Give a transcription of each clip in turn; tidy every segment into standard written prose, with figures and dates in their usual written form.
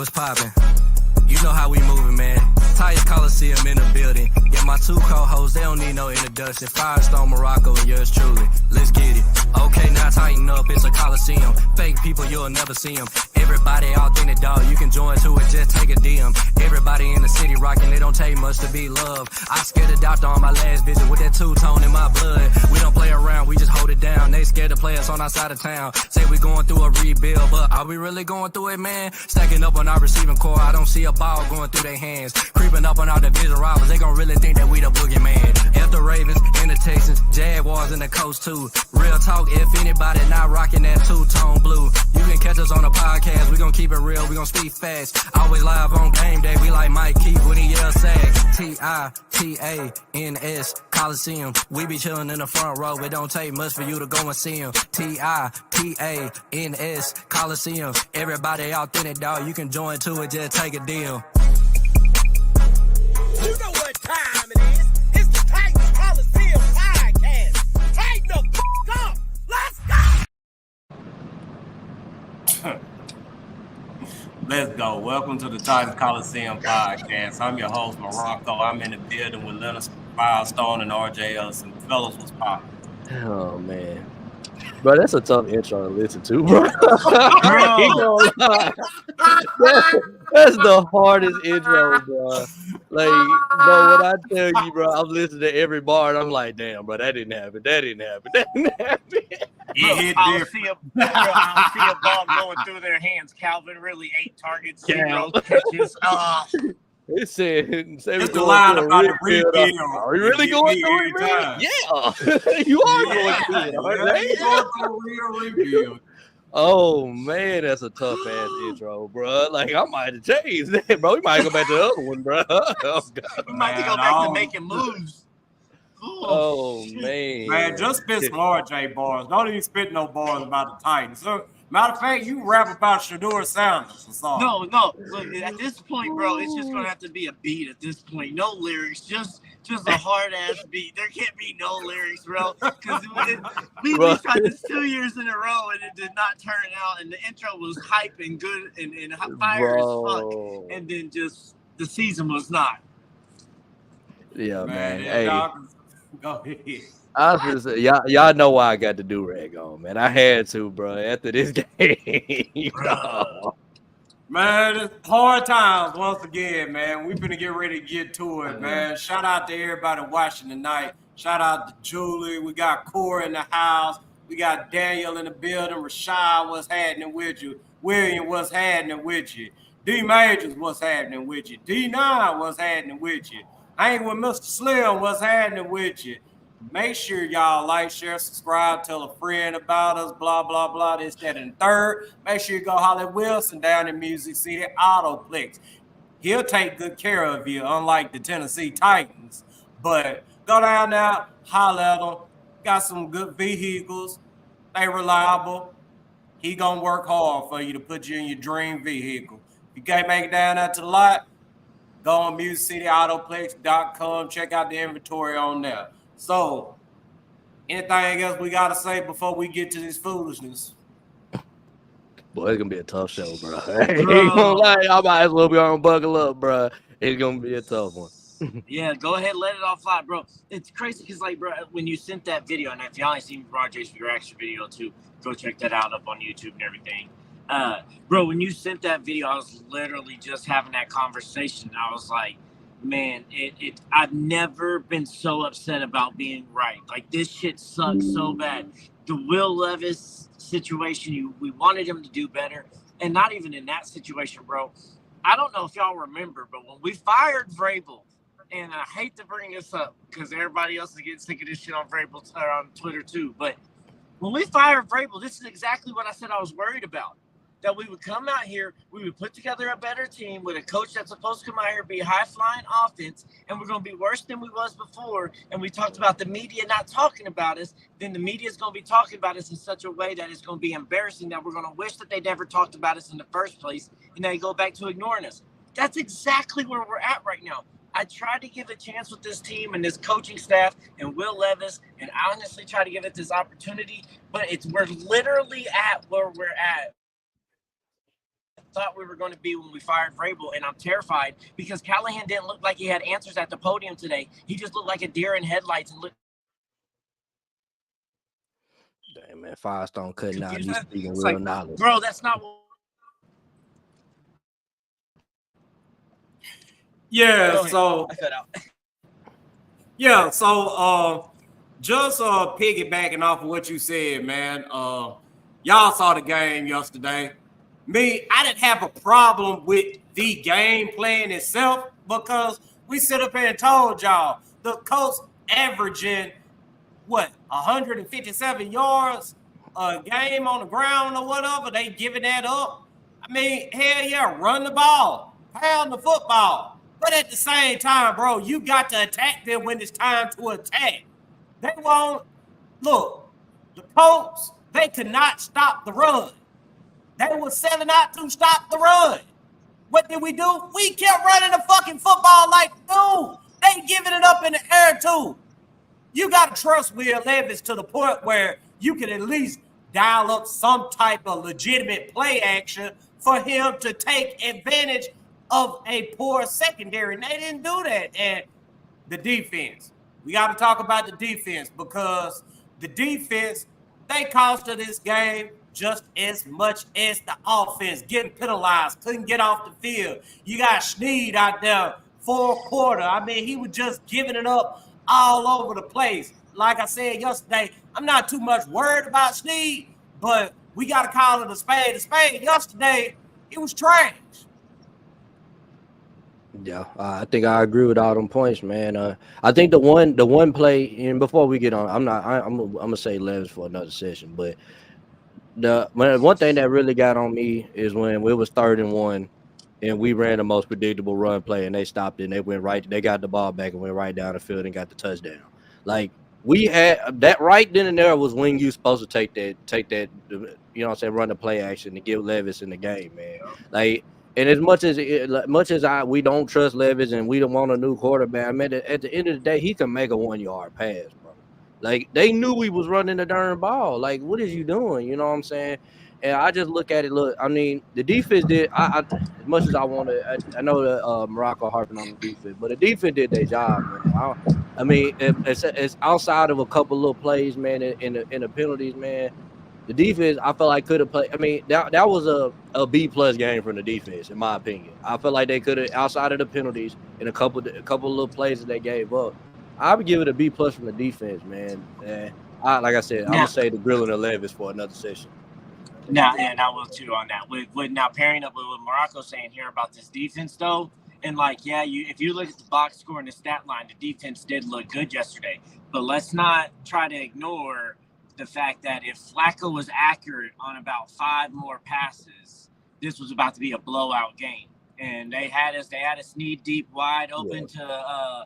What's poppin'? You know how we moving, man. Titans Colosseum in the building. Yeah, my two co-hosts, they don't need no introduction. Firestone Morocco and yours truly. Let's get it. Okay, now tighten up, it's a Coliseum. Fake people, you'll never see them. Everybody authentic, dog, you can join to it, just take a DM. Everybody in the city rocking, it don't take much to be loved. I scared the doctor on my last visit with that two-tone in my blood. We don't play around, we just hold it down. They scared to play us on our side of town. Say we going through a rebuild, but are we really going through it, man? Stacking up on our receiving core, I don't see a ball going through their hands. Creeping up on our division rivals, they gon' really think that we the boogeyman. F the Ravens and the Texans, Jaguars and the Colts too. Real talk, if anybody not rocking that two-tone blue, you can catch us on the podcast. We gon' keep it real, we gon' speak fast. Always live on game day, we like Mike Keith when he yells sags. Titans Colosseum. We be chillin' in the front row, it don't take much for you to go and see him. Titans Colosseum. Everybody authentic, dog, you can join to it, just take a deal. You know what time it is. It's the Titans Colosseum Podcast. Tighten the f*** up. Let's go. Let's go. Welcome to the Titans Colosseum Podcast. I'm your host, Morocco. I'm in the building with Levis, Firestone, and RJ Ellison. Fellas, what's poppin'? Oh, man. Bro, that's a tough intro to listen to, bro. That's the hardest intro, bro. Like, bro, when I tell you, bro, I'm listening to every bar, and I'm like, damn, bro, that didn't happen. I don't see a ball going through their hands. Calvin really 8 targets, 0 catches. It said it's the line about the rebuild. Are you really going through it, man? Yeah. You are going through it. You going through a real rebuild. Oh, man, that's a tough-ass intro, bro. Like, I might have to change that, bro. We might go back to the other one, bro. Oh, God. We might have to go back to making moves. Oh, man. Man, just spit some RJ bars. Don't even spit no bars about the Titans. So, matter of fact, you rap about Shedeur Sanders or something. No. Look, at this point, bro, it's just going to have to be a beat at this point. No lyrics, just a hard-ass beat. There can't be no lyrics, bro. Because we tried this 2 years in a row, and it did not turn out. And the intro was hype and good and fire as fuck. And then just the season was not. Yeah, man. Hey. Go ahead. I was gonna say, y'all know why I got the do-rag on, man. I had to, bro, after this game. Man, it's hard times once again, man. We finna get ready to get to it, man. Shout out to everybody watching tonight. Shout out to Julie. We got Cora in the house. We got Daniel in the building. Rashad, what's happening with you? William, what's happening with you? D Majors, what's happening with you? D9, what's happening with you? I ain't with Mr. Slim, what's happening with you? Make sure y'all like, share, subscribe, tell a friend about us, blah, blah, blah, this, that, and third. Make sure you go holler at Wilson down in Music City, Autoplex. He'll take good care of you, unlike the Tennessee Titans. But go down there, holler at them. Got some good vehicles. They reliable. He gonna work hard for you to put you in your dream vehicle. If you can't make it down there to the lot, go on MusicCityAutoplex.com. Check out the inventory on there. So, anything else we got to say before we get to this foolishness? Boy, it's going to be a tough show, bro. I ain't gonna lie. I might as well be on buckle up, bro. It's going to be a tough one. Yeah, go ahead, let it all fly, bro. It's crazy because, like, bro, when you sent that video, and if y'all ain't seen Roger's reaction video, too, go check that out up on YouTube and everything. Bro, when you sent that video, I was literally just having that conversation. I was like, man, I've never been so upset about being right. Like, this shit sucks so bad. The Will Levis situation, we wanted him to do better. And not even in that situation, bro. I don't know if y'all remember, but when we fired Vrabel, and I hate to bring this up because everybody else is getting sick of this shit on Vrabel or on Twitter too, but when we fired Vrabel, this is exactly what I said I was worried about. That we would come out here, we would put together a better team with a coach that's supposed to come out here and be a high-flying offense, and we're going to be worse than we was before. And we talked about the media not talking about us. Then the media is going to be talking about us in such a way that it's going to be embarrassing, that we're going to wish that they never talked about us in the first place, and they go back to ignoring us. That's exactly where we're at right now. I tried to give a chance with this team and this coaching staff and Will Levis, and I honestly try to give it this opportunity, but we're literally at where we're at. thought we were going to be when we fired Vrabel, and I'm terrified because Callahan didn't look like he had answers at the podium today. He just looked like a deer in headlights and looked. Damn, man, Firestone cutting out. He's speaking real like, knowledge. Bro, that's not what. Yeah, so I cut out. yeah, so just piggybacking off of what you said, man. Y'all saw the game yesterday. Me, I didn't have a problem with the game plan itself because we sit up here and told y'all the Colts averaging 157 yards a game on the ground or whatever. They giving that up. I mean, hell yeah, run the ball, pound the football. But at the same time, bro, you got to attack them when it's time to attack. They won't. Look, the Colts, they could not stop the run. They were selling out to stop the run. What did we do? We kept running the fucking football like, dude, they giving it up in the air too. You got to trust Will Levis to the point where you can at least dial up some type of legitimate play action for him to take advantage of a poor secondary. And they didn't do that. And the defense, we got to talk about the defense because the defense, they costed this game just as much as the offense, getting penalized, couldn't get off the field. You got Snead out there fourth quarter. I mean, he was just giving it up all over the place. Like I said yesterday, I'm not too much worried about Snead, but we got to call it a spade. A spade yesterday, it was trash. Yeah, I think I agree with all them points, man. I think the one play, and before we get on, I'm gonna say Levis for another session, but the one thing that really got on me is when we was 3rd and 1, and we ran the most predictable run play, and they stopped it, and they got the ball back and went right down the field and got the touchdown. Like we had that right then and there was when you supposed to take that, you know what I'm saying, run the play action to give Levis in the game, man. Like. And as much as we don't trust Levis and we don't want a new quarterback, I mean, at the end of the day, he can make a 1-yard pass, bro. Like, they knew we was running the darn ball. Like, what is you doing? You know what I'm saying? And I just look at it. Look, I mean, the defense did. I as much as I want to. I know that Morocco harping on the defense, but the defense did their job, man. I mean, it's outside of a couple little plays, man, in the penalties, man. The defense, I feel like could have played. I mean, that was a B+ game from the defense, in my opinion. I feel like they could have, outside of the penalties and a couple little plays that they gave up, I would give it a B+ from the defense, man. Like I said, I'm gonna say the grilling of Levis for another session. Now, and I will too on that. With now pairing up with what Morocco's saying here about this defense, though, and like, yeah, if you look at the box score and the stat line, the defense did look good yesterday. But let's not try to ignore the fact that if Flacco was accurate on about 5 more passes, this was about to be a blowout game. And they had us Snead deep wide open to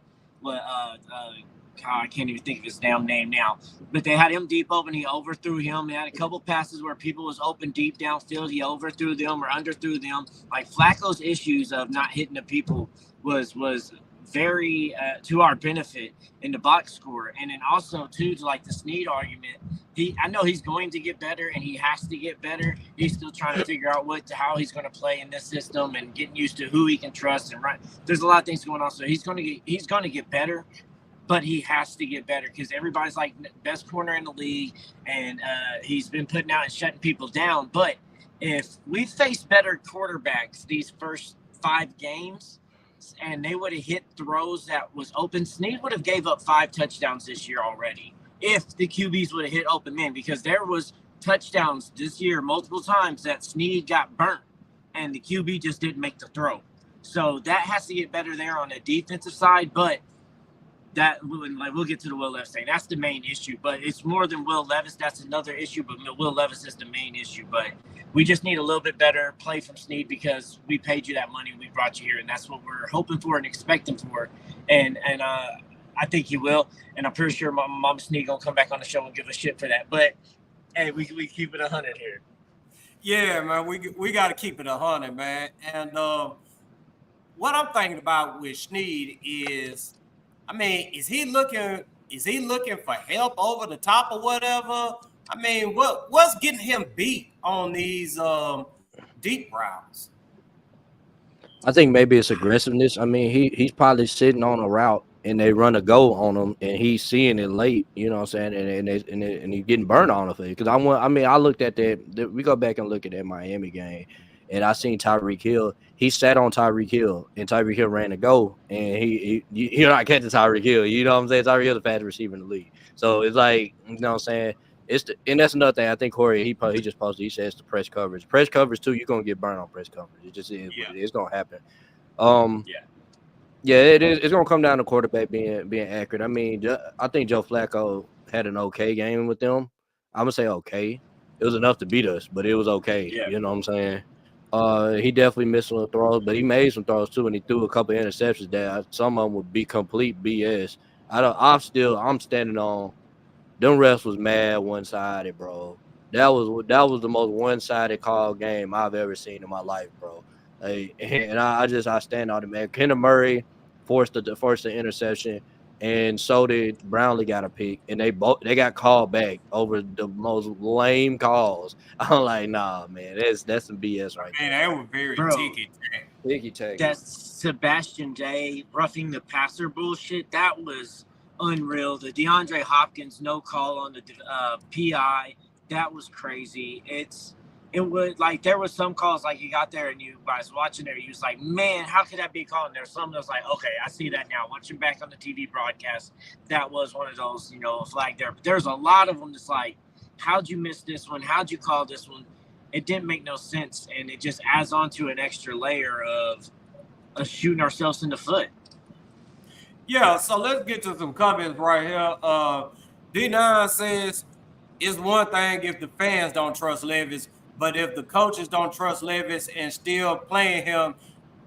I can't even think of his damn name now. But they had him deep open. He overthrew him. They had a couple passes where people was open deep downfield. He overthrew them or underthrew them. Like Flacco's issues of not hitting the people was very to our benefit in the box score. And then also too, to like the Snead argument, I know he's going to get better and he has to get better. He's still trying to figure out how he's going to play in this system and getting used to who he can trust and right. There's a lot of things going on. So he's going to get better, but he has to get better because everybody's like best corner in the league and he's been putting out and shutting people down. But if we face better quarterbacks these first 5 games, and they would have hit throws that was open, Snead would have gave up 5 touchdowns this year already if the QBs would have hit open men, because there was touchdowns this year multiple times that Snead got burnt and the QB just didn't make the throw. So that has to get better there on the defensive side, but we'll get to the Will Levis thing. That's the main issue, but it's more than Will Levis. That's another issue, but Will Levis is the main issue. But we just need a little bit better play from Snead because we paid you that money. We brought you here, and that's what we're hoping for and expecting for. And I think he will, and I'm pretty sure Mom Snead going to come back on the show and give a shit for that. But, hey, we keep it 100 here. Yeah, man, we got to keep it 100, man. And what I'm thinking about with Snead is, I mean, is he looking for help over the top or whatever? I mean, what's getting him beat on these deep routes? I think maybe it's aggressiveness. I mean, he's probably sitting on a route and they run a go on him, and he's seeing it late. You know what I'm saying? And he's getting burned on it. Because I looked at that. We go back and look at that Miami game, and I seen Tyreek Hill. He sat on Tyreek Hill, and Tyreek Hill ran a go, and you're not catching Tyreek Hill. You know what I'm saying? Tyreek Hill the fastest receiver in the league. So it's like, you know what I'm saying? And that's another thing. I think Corey he just posted. He says the press coverage too. You're gonna get burned on press coverage. It just is. Yeah. It's gonna happen. Yeah, it is. It's gonna come down to quarterback being accurate. I mean, I think Joe Flacco had an okay game with them. I'm gonna say okay. It was enough to beat us, but it was okay. Yeah. You know what I'm saying? He definitely missed some throws, but he made some throws too, and he threw a couple of interceptions that some of them would be complete BS. I'm standing on. Them refs was mad one-sided, bro. That was the most one-sided call game I've ever seen in my life, bro. And I stand on it, man. Kenneth Murray forced the interception, and so did Brownlee got a pick, and they got called back over the most lame calls. I'm like, nah, man, that's some BS right there. Man, they were very ticky-tacky. That Sebastian Day roughing the passer bullshit, that was unreal. The DeAndre Hopkins no call on the PI, that was crazy. It was like there was some calls like you got there and you guys watching there, you was like, man, how could that be called? And there's some that was like, okay, I see that now. Watching back on the TV broadcast, that was one of those, a flag there. But there's a lot of them that's like, how'd you miss this one? How'd you call this one? It didn't make no sense, and it just adds on to an extra layer of shooting ourselves in the foot. Yeah, so let's get to some comments right here. D9 says, it's one thing if the fans don't trust Levis, but if the coaches don't trust Levis and still playing him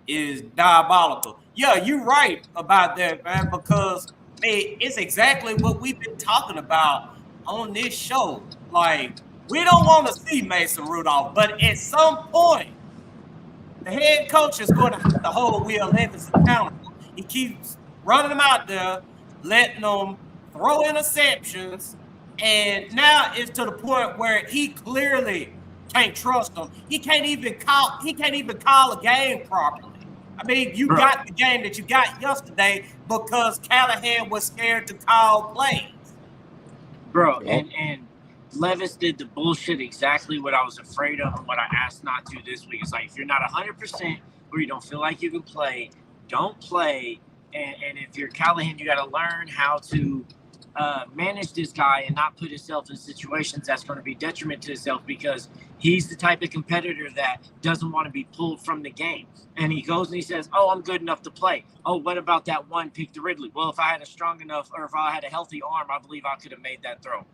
is diabolical. Yeah, you're right about that, man, because it's exactly what we've been talking about on this show. Like, we don't want to see Mason Rudolph, but at some point, the head coach is going to have to hold Will Levis accountable. He keeps running them out there, letting them throw interceptions, and now it's to the point where he clearly can't trust them. He can't even call a game properly. I mean, you got the game that you got yesterday because Callahan was scared to call plays. Bro, and Levis did the bullshit exactly what I was afraid of and what I asked not to this week. It's like, if you're not 100% or you don't feel like you can play, don't play. And if you're Callahan, you got to learn how to manage this guy and not put himself in situations that's going to be detriment to himself, because he's the type of competitor that doesn't want to be pulled from the game. And he goes and he says, oh, I'm good enough to play. Oh, what about that one pick to Ridley? Well, if I had a strong enough, or if I had a healthy arm, I believe I could have made that throw.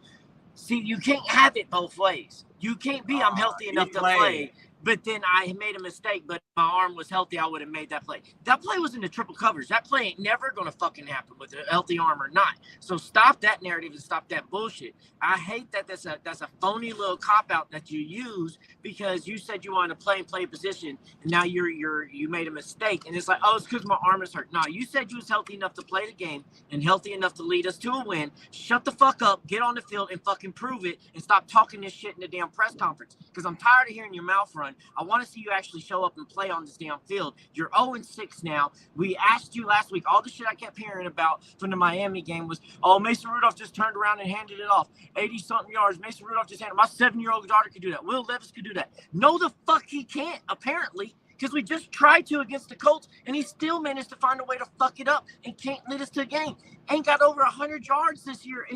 See, you can't have it both ways. You can't be, I'm healthy enough to play, but then I made a mistake, but my arm was healthy, I would have made that play. That play was in the triple coverage. That play ain't never going to fucking happen with a healthy arm or not. So stop that narrative and stop that bullshit. I hate that that's a phony little cop-out that you use because you said you wanted to play position, and now you made a mistake. And it's like, oh, it's because my arm is hurt. No, you said you was healthy enough to play the game and healthy enough to lead us to a win. Shut the fuck up, get on the field, and fucking prove it, and stop talking this shit in the damn press conference, because I'm tired of hearing your mouth run. I want to see you actually show up and play on this damn field. You're 0-6 now. We asked you last week. All the shit I kept hearing about from the Miami game was, oh, Mason Rudolph just turned around and handed it off. 80-something yards. Mason Rudolph just handed it. My 7-year-old daughter could do that. Will Levis could do that. No, the fuck he can't, apparently, because we just tried to against the Colts, and he still managed to find a way to fuck it up and can't lead us to a game. Ain't got over 100 yards this year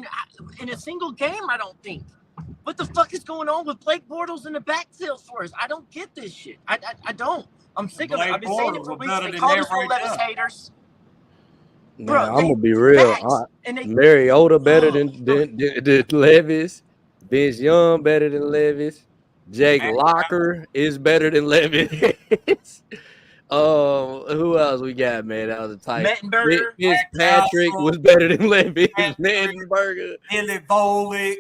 in a single game, I don't think. What the fuck is going on with Blake Bortles in the backfield for us? I don't get this shit. I don't. I'm sick of it. I've been saying it for weeks. They call us Levis haters. Man, bro, I'm gonna be real. Mariota better than Levis. Vince Young better than Levis. Jake Locker is better than Levis. Who else we got, man? That was a tight. Mettenberger. Fitzpatrick was better than Levis. Mettenberger. Billy Volek.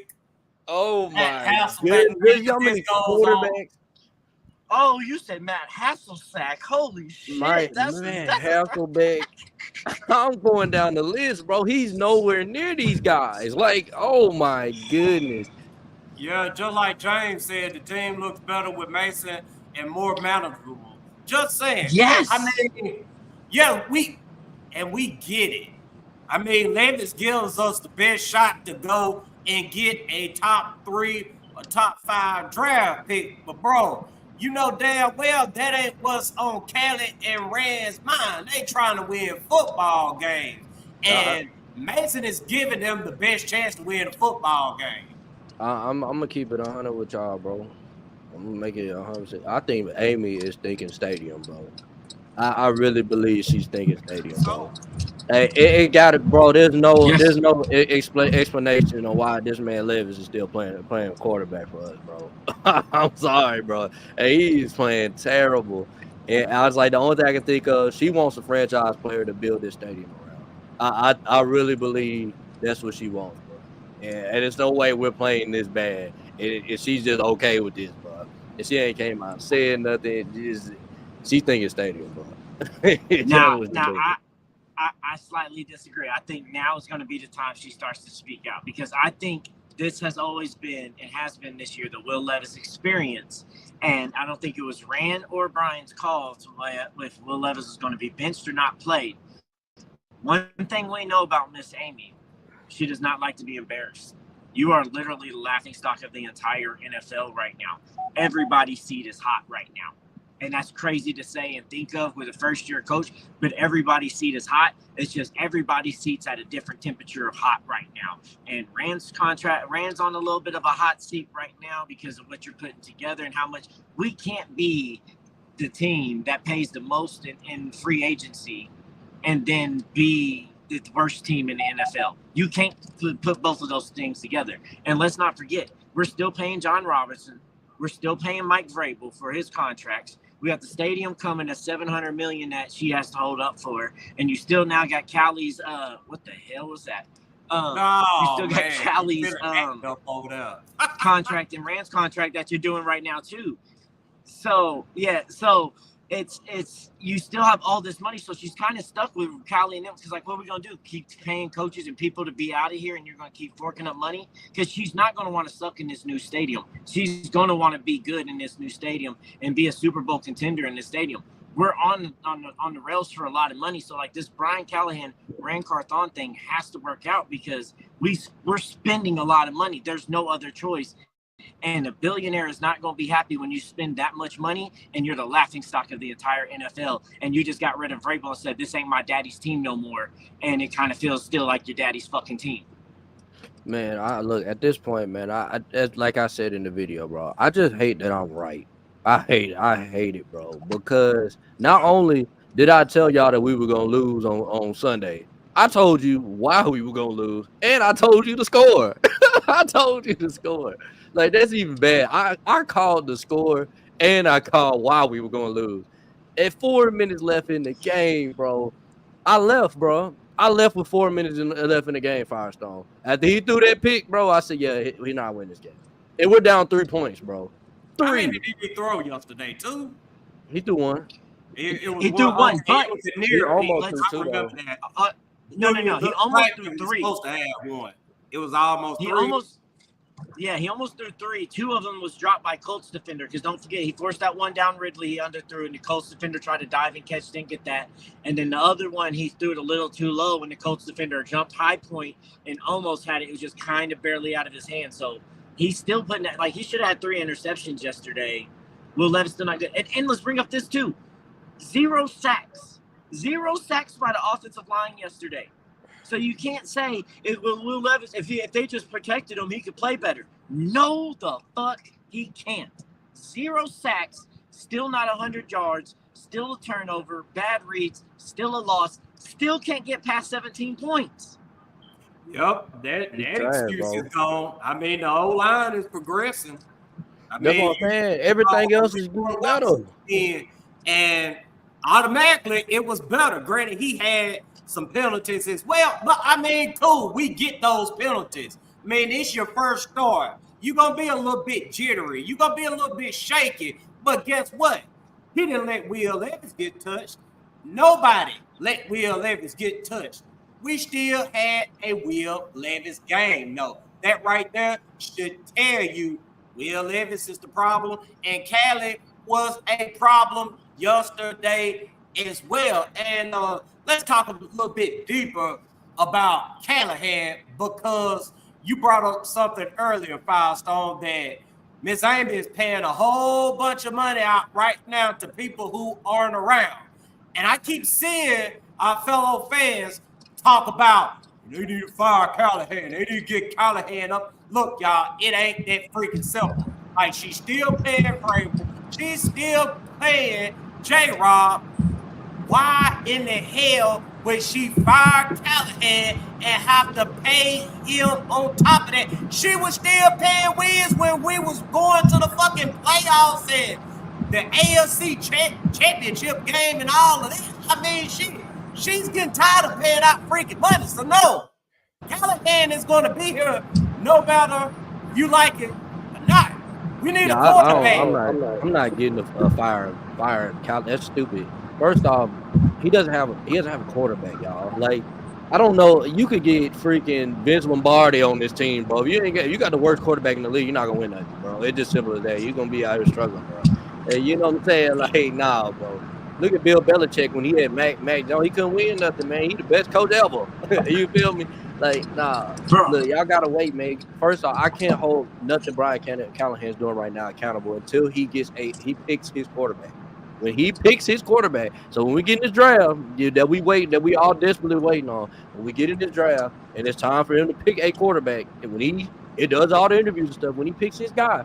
Oh my goodness! How many quarterbacks? Oh, you said Matt Hasselsack. Holy shit! That's Hasselbeck. I'm going down the list, bro. He's nowhere near these guys. Like, oh my goodness. Yeah, just like James said, the team looks better with Mason and more manageable. Just saying. Yes. I mean, yeah, we get it. I mean, Levis gives us the best shot to go and get a top 3 or top 5 draft pick. But, bro, you know damn well that ain't what's on Callie and Ran's mind. They trying to win football games. And Mason is giving them the best chance to win a football game. I'm gonna keep it 100 with y'all, bro. I'm gonna make it 100%. I think Amy is thinking stadium, bro. I really believe she's thinking stadium, bro. Hey, it got it, bro. There's no explanation on why this man Levis is still playing quarterback for us, bro. I'm sorry, bro. Hey, he's playing terrible. And I was like, the only thing I can think of, she wants a franchise player to build this stadium around. I really believe that's what she wants, bro. And there's no way we're playing this bad. And she's just okay with this, bro. And she ain't came out and said nothing. She thinking stadium, bro. I slightly disagree. I think now is going to be the time she starts to speak out, because I think this has always been and has been this year the Will Levis experience. And I don't think it was Ran or Brian's call to if Will Levis is going to be benched or not played. One thing we know about Miss Amy, she does not like to be embarrassed. You are literally the laughingstock of the entire NFL right now. Everybody's seat is hot right now. And that's crazy to say and think of with a first-year coach, but everybody's seat is hot. It's just everybody's seat's at a different temperature of hot right now. And Rand's on a little bit of a hot seat right now because of what you're putting together and how much we can't be the team that pays the most in free agency and then be the worst team in the NFL. You can't put both of those things together. And let's not forget, we're still paying John Robinson. We're still paying Mike Vrabel for his contracts. We got the stadium coming at $700 million that she has to hold up for, and you still now got Callie's. What the hell was that? You still got Callie's contract and Rand's contract that you're doing right now too. So yeah, it's you still have all this money, so she's kind of stuck with Callie and them because like, what are we gonna do? Keep paying coaches and people to be out of here, and you're gonna keep forking up money because she's not gonna want to suck in this new stadium. She's gonna want to be good in this new stadium and be a Super Bowl contender in this stadium. We're on the rails for a lot of money, so like this Brian Callahan Ran Carthon thing has to work out because we're spending a lot of money. There's no other choice. And a billionaire is not going to be happy when you spend that much money and you're the laughingstock of the entire NFL. And you just got rid of Vrabel and said, this ain't my daddy's team no more. And it kind of feels still like your daddy's fucking team. Man, I look at this point, man. I like I said in the video, bro. I just hate that I'm right. I hate it, bro. Because not only did I tell y'all that we were gonna lose on Sunday, I told you why we were gonna lose, and I told you to score. I told you to score. Like, that's even bad. I called the score, and I called why we were going to lose. At 4 minutes left in the game, bro, I left, bro. I left with 4 minutes left in the game, Firestone. After he threw that pick, bro, I said, yeah, we not winning this game. And we're down 3 points, bro. 3. How many did he throw yesterday, 2? He threw 1. He threw 1, but he almost threw 2, though. No. He almost threw 3. Supposed to have 1. It was almost 3. He almost threw 3. 2 of them was dropped by Colts defender because don't forget, he forced that one down Ridley. He underthrew, and the Colts defender tried to dive and catch, didn't get that. And then the other one, he threw it a little too low when the Colts defender jumped high point and almost had it. It was just kind of barely out of his hand. So he's still putting that, like, he should have had 3 interceptions yesterday. Will Levis still not good. And let's bring up this too. 0 sacks. 0 sacks by the offensive line yesterday. So you can't say Will Levis, if they just protected him, he could play better. No, the fuck he can't. 0 sacks, still not 100 yards, still a turnover, bad reads, still a loss, still can't get past 17 points. Yep, that excuse is gone. I mean, the whole line is progressing. That's what I'm saying. Everything else is getting better. And automatically, it was better. Granted, he had some penalties as well, but I mean, cool, we get those penalties. I mean, it's your first start. You're gonna be a little bit jittery, you're gonna be a little bit shaky, but guess what? He didn't let Will Levis get touched. Nobody let Will Levis get touched. We still had a Will Levis game. No, that right there should tell you Will Levis is the problem, and Callie was a problem yesterday as well. And let's talk a little bit deeper about Callahan, because you brought up something earlier, Firestone, that Miss Amy is paying a whole bunch of money out right now to people who aren't around. And I keep seeing our fellow fans talk about, they need to fire Callahan. They need to get Callahan up. Look, y'all, it ain't that freaking simple. Like, she's still paying Vrabel. She's still paying J-Rob. Why in the hell would she fire Callahan and have to pay him on top of that? She was still paying Wiz when we was going to the fucking playoffs and the AFC championship game and all of that. I mean, she's getting tired of paying out freaking money. So no, Callahan is going to be here no matter you like it or not. We need a quarterback. I'm not getting a fire. That's stupid. First off, he doesn't have a quarterback, y'all. Like, I don't know. You could get freaking Vince Lombardi on this team, bro. If you got the worst quarterback in the league, you're not gonna win nothing, bro. It's just simple as that. You're gonna be out here struggling, bro. And you know what I'm saying? Like, nah, bro. Look at Bill Belichick when he had Mac Jones. He couldn't win nothing, man. He the best coach ever. You feel me? Like, nah. Bro. Look, y'all gotta wait, man. First off, I can't hold nothing Brian Callahan's doing right now accountable until he picks his quarterback. When he picks his quarterback, so when we get in this draft that we all desperately waiting on, when we get in this draft and it's time for him to pick a quarterback, and when it does all the interviews and stuff, when he picks his guy,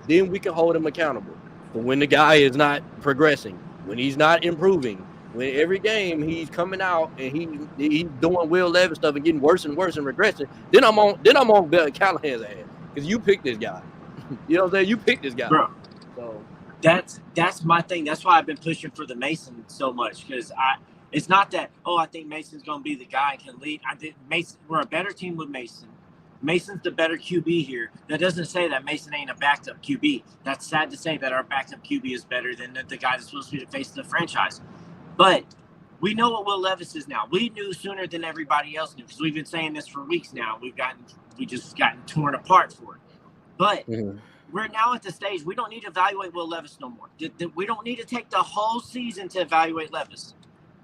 then we can hold him accountable. But when the guy is not progressing, when he's not improving, when every game he's coming out and he's doing Will Levis stuff and getting worse and worse and regressing, then I'm on Bill Callahan's ass because you picked this guy. You know what I'm saying? You picked this guy. Bro. So. That's my thing. That's why I've been pushing for the Mason so much, because it's not that, I think Mason's going to be the guy and can lead. We're a better team with Mason. Mason's the better QB here. That doesn't say that Mason ain't a backup QB. That's sad to say that our backup QB is better than the guy that's supposed to be to face the franchise. But we know what Will Levis is now. We knew sooner than everybody else knew, because we've been saying this for weeks now. We just gotten torn apart for it. But we're now at the stage we don't need to evaluate Will Levis no more. We don't need to take the whole season to evaluate Levis.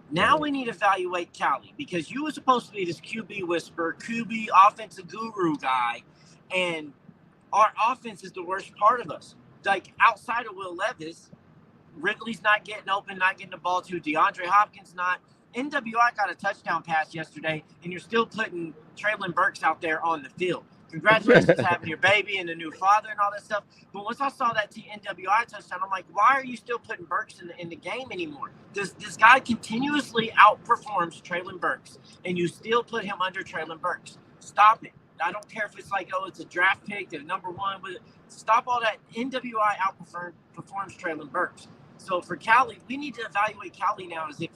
Now we need to evaluate Callie, because you were supposed to be this QB whisperer, QB offensive guru guy, and our offense is the worst part of us. Like, outside of Will Levis, Ridley's not getting open, not getting the ball to. DeAndre Hopkins not. NWI got a touchdown pass yesterday, and you're still putting Traylon Burks out there on the field. Congratulations having your baby and a new father and all that stuff. But once I saw that NWI touchdown, I'm like, why are you still putting Burks in the game anymore? This guy continuously outperforms Traylon Burks, and you still put him under Traylon Burks. Stop it. I don't care if it's like, it's a draft pick, they're number one. But stop all that. NWI outperforms Traylon Burks. So for Callie, we need to evaluate Callie now as if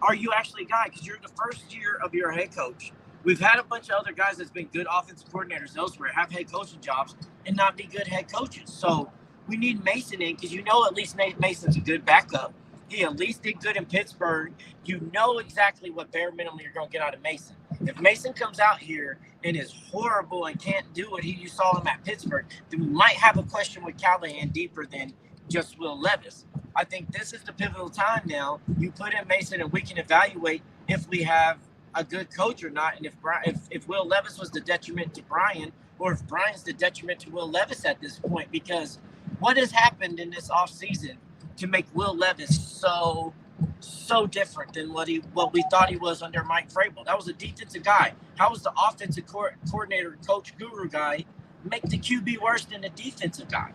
are you actually a guy? Because you're the first year of your head coach. We've had a bunch of other guys that's been good offensive coordinators elsewhere, have head coaching jobs, and not be good head coaches. So we need Mason in, because at least Mason's a good backup. He at least did good in Pittsburgh. You know exactly what bare minimum you're going to get out of Mason. If Mason comes out here and is horrible and can't do what you saw him at Pittsburgh, then we might have a question with Callahan deeper than just Will Levis. I think this is the pivotal time now. You put in Mason and we can evaluate if we have a good coach or not, and if Will Levis was the detriment to Brian, or if Brian's the detriment to Will Levis at this point, because what has happened in this offseason to make Will Levis so different than what we thought he was under Mike Vrabel? That was a defensive guy. How was the offensive coordinator, coach, guru guy make the QB worse than the defensive guy?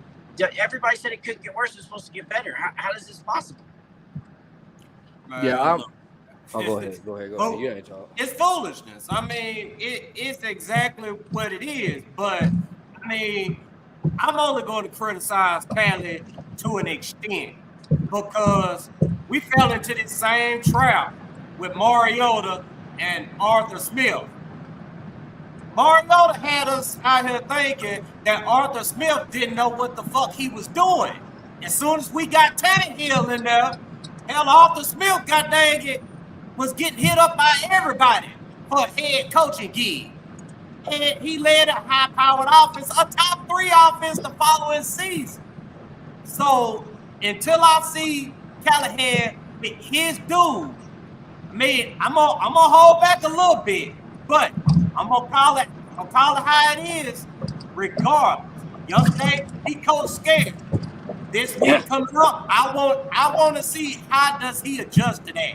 Everybody said it couldn't get worse; it was supposed to get better. How is this possible? Yeah, go ahead. You ain't talk. It's foolishness. I mean, it's exactly what it is. But, I mean, I'm only going to criticize Callie to an extent, because we fell into this same trap with Mariota and Arthur Smith. Mariota had us out here thinking that Arthur Smith didn't know what the fuck he was doing. As soon as we got Tannehill in there, hell, Arthur Smith, god dang it, was getting hit up by everybody for a head coaching gig. And he led a high-powered offense, a top 3 offense the following season. So until I see Callahan with his dude, I mean, I'm gonna hold back a little bit, but I'm gonna call it how it is, regardless. Yesterday he coached scared. This week coming up, I want to see how does he adjust to that.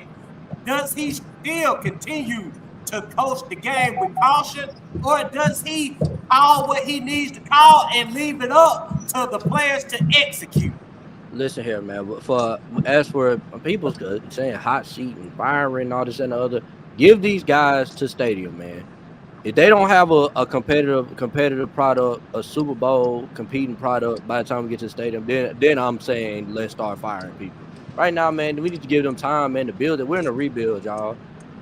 Does he still continue to coach the game with caution, or does he call what he needs to call and leave it up to the players to execute? Listen here, man. As for people saying hot seat and firing and all this and the other, give these guys to stadium, man. If they don't have a competitive product, a Super Bowl competing product by the time we get to the stadium, then I'm saying let's start firing people. Right now, man, we need to give them time, man, to build it. We're in a rebuild, y'all.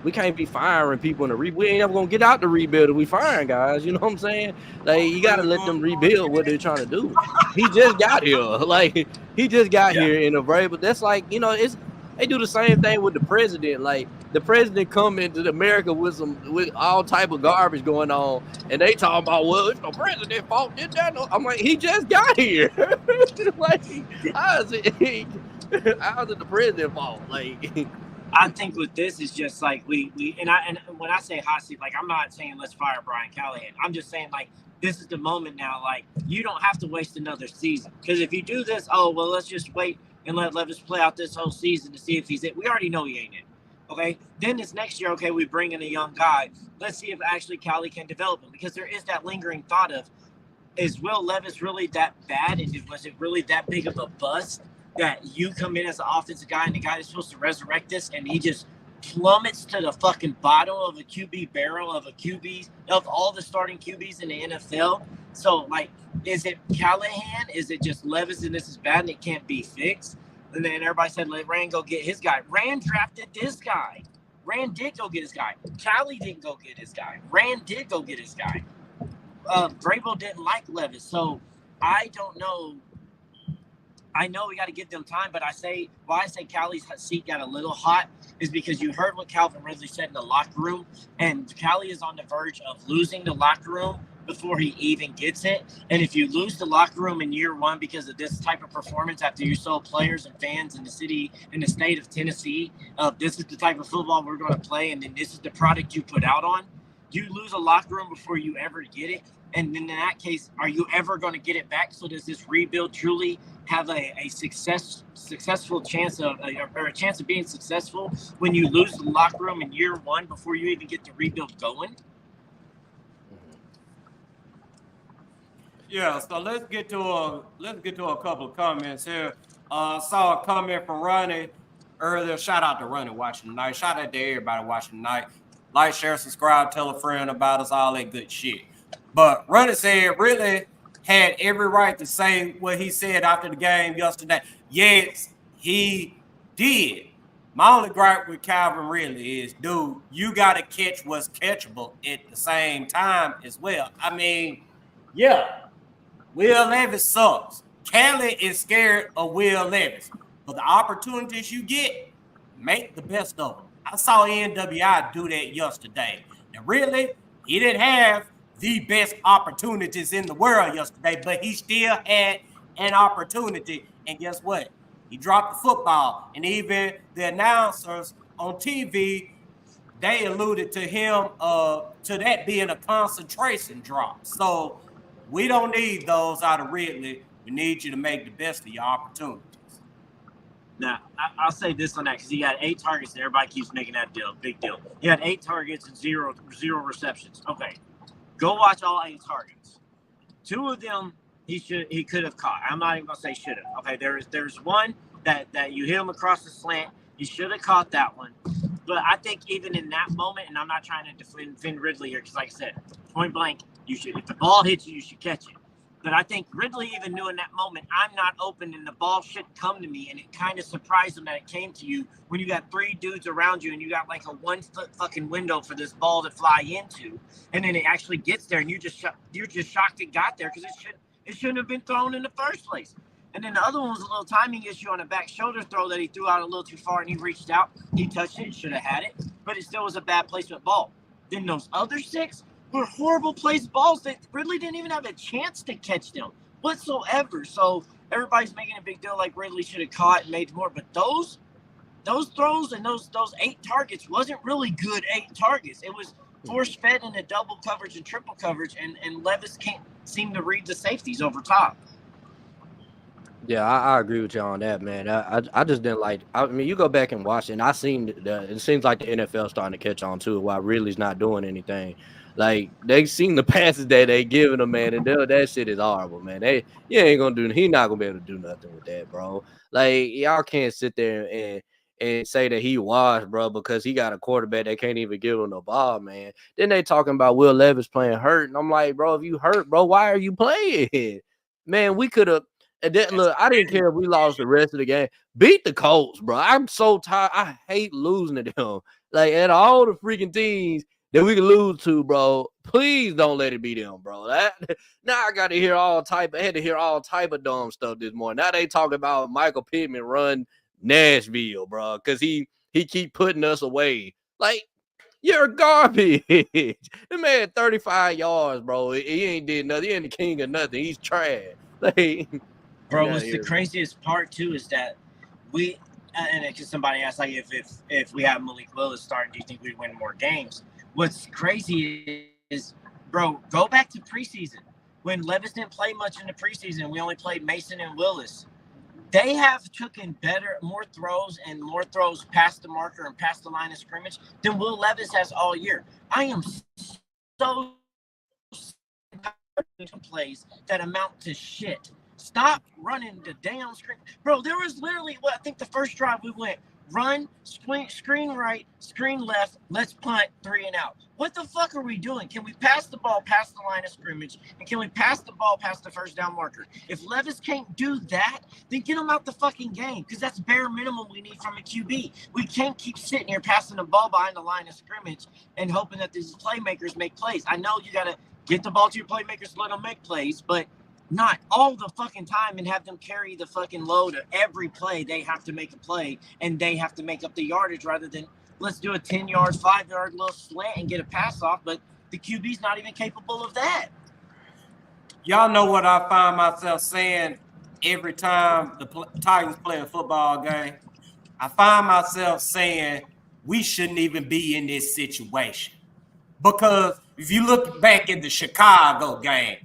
We can't be firing people in a rebuild. We ain't ever gonna get out the rebuild if we firing guys. You know what I'm saying? Like, you gotta let them rebuild what they're trying to do. He just got here. Like, he just got here in a very, but that's like, you know, they do the same thing with the president. Like, the president come into America with all type of garbage going on, and they talking about, well, it's the president's fault. I'm like, he just got here. Like, how is it the president's fault? Like, I think with this is just like we and when I say hot seat, like, I'm not saying let's fire Brian Callahan. I'm just saying, like, this is the moment now. Like, you don't have to waste another season, because if you do this, oh well, let's just wait and let Levis play out this whole season to see if he's it. We already know he ain't it. Okay. Then this next year, okay, we bring in a young guy. Let's see if actually Callie can develop him, because there is that lingering thought of, is Will Levis really that bad, and was it really that big of a bust that you come in as an offensive guy and the guy that's supposed to resurrect this, and he just plummets to the fucking bottom of a QB barrel of all the starting QBs in the NFL? So, like, is it Callahan? Is it just Levis and this is bad and it can't be fixed? And then everybody said, let Ran go get his guy. Ran drafted this guy. Ran did go get his guy. Callie didn't go get his guy. Ran did go get his guy. Vrabel didn't like Levis. So I don't know. I know we got to give them time, but why I say Callie's seat got a little hot is because you heard what Calvin Ridley said in the locker room, and Callie is on the verge of losing the locker room before he even gets it. And if you lose the locker room in year one because of this type of performance, after you sold players and fans in the state of Tennessee, this is the type of football we're going to play, and then this is the product you put out on, you lose a locker room before you ever get it. And then in that case, are you ever going to get it back? So does this rebuild truly have a successful chance of, or a chance of being successful when you lose the locker room in year one before you even get the rebuild going? Yeah, so let's get to a couple of comments here. Saw a comment from Ronnie earlier. Shout out to Ronnie watching tonight. Shout out to everybody watching tonight. Like, share, subscribe, tell a friend about us, all that good shit. But Ronnie said really had every right to say what he said after the game yesterday. Yes, he did. My only gripe with Calvin really is, dude, you got to catch what's catchable at the same time as well. I mean, yeah, Will Levis sucks. Callie is scared of Will Levis. But the opportunities you get, make the best of them. I saw NWI do that yesterday. And really, he didn't have the best opportunities in the world yesterday, but he still had an opportunity. And guess what? He dropped the football. And even the announcers on TV, they alluded to him to that being a concentration drop. So we don't need those out of Ridley. We need you to make the best of your opportunities. Now, I'll say this on that, because he got 8 targets and everybody keeps making that big deal. He had 8 targets and zero receptions. Okay. Go watch all 8 targets. 2 of them he could have caught. I'm not even gonna say should have. Okay, there's one that you hit him across the slant. You should have caught that one. But I think even in that moment, and I'm not trying to defend Ridley here, because like I said, point blank, if the ball hits you, you should catch it. But I think Ridley even knew in that moment, I'm not open and the ball should come to me. And it kind of surprised him that it came to you when you got 3 dudes around you and you got like a 1-foot fucking window for this ball to fly into. And then it actually gets there and you're just shocked it got there, because it shouldn't have been thrown in the first place. And then the other one was a little timing issue on a back shoulder throw that he threw out a little too far and he reached out. He touched it, should have had it, but it still was a bad placement ball. Then those other 6 were horrible placed balls that Ridley didn't even have a chance to catch them whatsoever. So everybody's making a big deal like Ridley should have caught and made more, but those throws and those 8 targets wasn't really good 8 targets. It was force fed into double coverage and triple coverage, and Levis can't seem to read the safeties over top. Yeah, I agree with you on that, man. I just didn't like. I mean, you go back and watch it, and I seen it seems like the NFL starting to catch on too, while Ridley's not doing anything. Like they seen the passes that they giving him, man, and that shit is horrible, man. He ain't gonna do. He not gonna be able to do nothing with that, bro. Like y'all can't sit there and say that he washed, bro, because he got a quarterback that can't even give him the ball, man. Then they talking about Will Levis playing hurt, and I'm like, bro, if you hurt, bro, why are you playing? Man, we could have. And then, look, I didn't care if we lost the rest of the game. Beat the Colts, bro. I'm so tired. I hate losing to them. Like, at all the freaking teams that we can lose to, bro, please don't let it be them, bro. Now I got to hear I had to hear all type of dumb stuff this morning. Now they talking about Michael Pittman run Nashville, bro, because he keep putting us away. Like, you're garbage. The man 35 yards, bro. He ain't did nothing. He ain't the king of nothing. He's trash. Like, bro, what's the craziest part too is that we and because somebody asked like if we have Malik Willis starting, do you think we'd win more games? What's crazy is, bro, go back to preseason when Levis didn't play much in the preseason. We only played Mason and Willis. They have taken more throws past the marker and past the line of scrimmage than Will Levis has all year. I am so plays that amount to shit. Stop running the damn screen. Bro, there was literally, I think the first drive we went, run, screen right, screen left, let's punt, 3 and out. What the fuck are we doing? Can we pass the ball past the line of scrimmage? And can we pass the ball past the first down marker? If Levis can't do that, then get him out the fucking game, because that's bare minimum we need from a QB. We can't keep sitting here passing the ball behind the line of scrimmage and hoping that these playmakers make plays. I know you got to get the ball to your playmakers, let them make plays, but not all the fucking time and have them carry the fucking load of every play. They have to make a play and they have to make up the yardage rather than let's do a 10-yard, 5-yard little slant and get a pass off. But the QB's not even capable of that. Y'all know what I find myself saying every time the Titans play a football game? I find myself saying we shouldn't even be in this situation. Because if you look back at the Chicago game,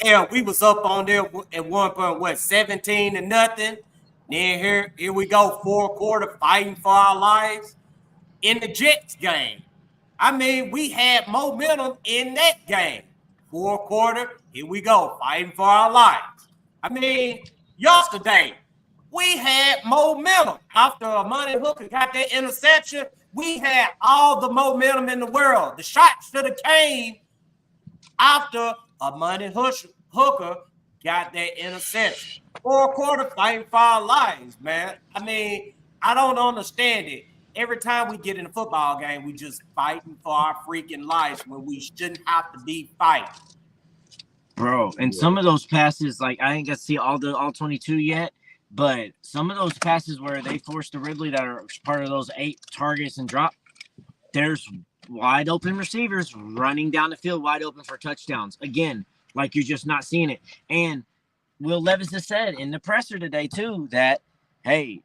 hell, we was up on there at one point, 17-0. Then here we go, 4th quarter, fighting for our lives. In the Jets game, I mean, we had momentum in that game. 4th quarter, here we go, fighting for our lives. I mean, yesterday, we had momentum. After Amani Hooker got that interception, we had all the momentum in the world. The shot should have came after Amani Hooker got that interception. 4th quarter, fighting for our lives, man. I mean, I don't understand it. Every time we get in a football game, we just fighting for our freaking lives when we shouldn't have to be fighting. Bro, and some of those passes, like I ain't got to see all 22 yet, but some of those passes where they forced the Ridley that are part of those 8 targets and drop, there's wide open receivers running down the field wide open for touchdowns. Again, like you're just not seeing it. And Will Levis has said in the presser today too that, hey,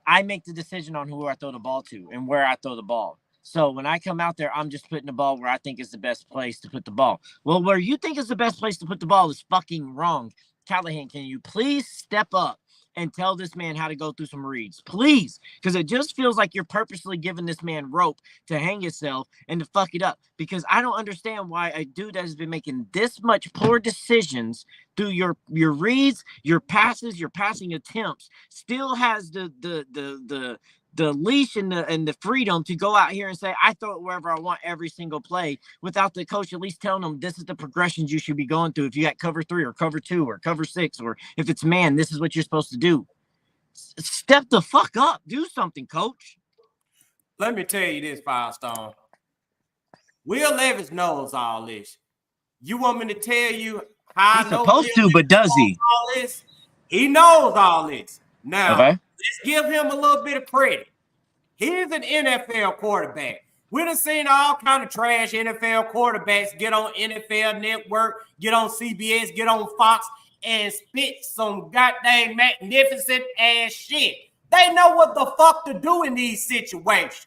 I make the decision on who I throw the ball to and where I throw the ball. So when I come out there, I'm just putting the ball where I think is the best place to put the ball. Well, where you think is the best place to put the ball is fucking wrong. Callahan, can you please step up and tell this man how to go through some reads? Please. Because it just feels like you're purposely giving this man rope to hang himself and to fuck it up. Because I don't understand why a dude that has been making this much poor decisions through your reads, your passes, your passing attempts, still has the leash and the freedom to go out here and say, I throw it wherever I want every single play, without the coach at least telling them this is the progressions you should be going through. If you got cover 3 or cover 2 or cover 6, or if it's man, this is what you're supposed to do. Step the fuck up. Do something, coach. Let me tell you this, Firestone. Will Levis knows all this. You want me to tell you how He's supposed to, but does he? All this? He knows all this. Now, okay, let's give him a little bit of credit. He's an NFL quarterback. We done seen all kind of trash NFL quarterbacks get on NFL Network, get on CBS, get on Fox, and spit some goddamn magnificent ass shit. They know what the fuck to do in these situations.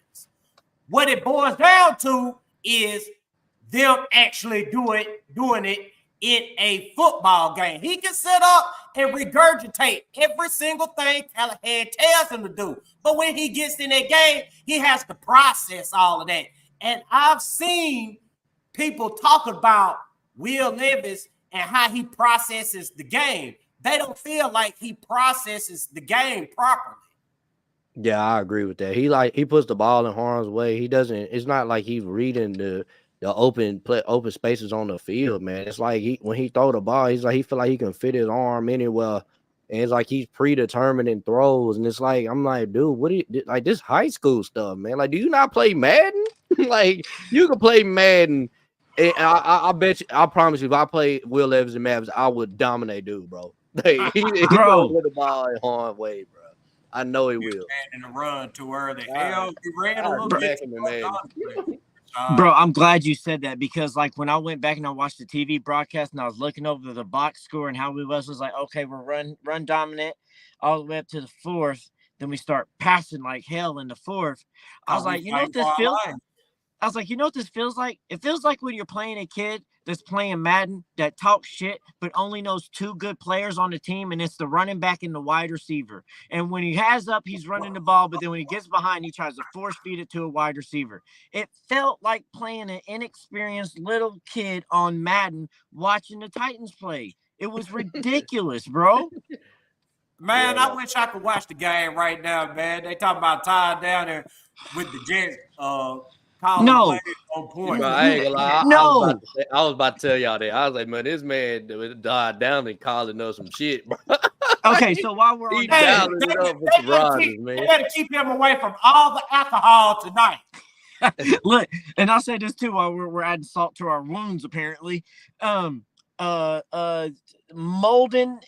What it boils down to is them actually doing it in a football game. He can sit up and regurgitate every single thing Callahan tells him to do. But when he gets in that game, he has to process all of that. And I've seen people talk about Will Levis and how he processes the game. They don't feel like he processes the game properly. Yeah, I agree with that. He puts the ball in harm's way. He doesn't. It's not like he's reading the open spaces on the field, man. It's like when he throw the ball, he's like he feel like he can fit his arm anywhere, and it's like he's predetermined in throws. And it's like I'm like, dude, what do you like? This high school stuff, man. Like, do you not play Madden? Like, you can play Madden. And I bet you, I promise you, if I played Will Levis and Mavs, I would dominate, dude, bro. Like, he will put the ball in harm's way, bro. I know he will. In the run too early. Hell, he ran a little bit. Bro, I'm glad you said that because, like, when I went back and I watched the TV broadcast and I was looking over the box score and how we was like, okay, we're run dominant all the way up to the fourth. Then we start passing like hell in the fourth. I was like, you know what this feels like? I was like, you know what this feels like? It feels like when you're playing a kid that's playing Madden that talks shit, but only knows two good players on the team, and it's the running back and the wide receiver. And when he has up, he's running the ball, but then when he gets behind, he tries to force feed it to a wide receiver. It felt like playing an inexperienced little kid on Madden watching the Titans play. It was ridiculous, bro. Man, I wish I could watch the game right now, man. They talking about tied down there with the Jets. No. On point. Bro, I ain't gonna lie. No. I was about to tell y'all that. I was like, man, this man died down and calling us some shit, bro. Okay, so while we're on They better keep him away from all the alcohol tonight. Look, and I'll say this too while we're adding salt to our wounds, apparently. Molden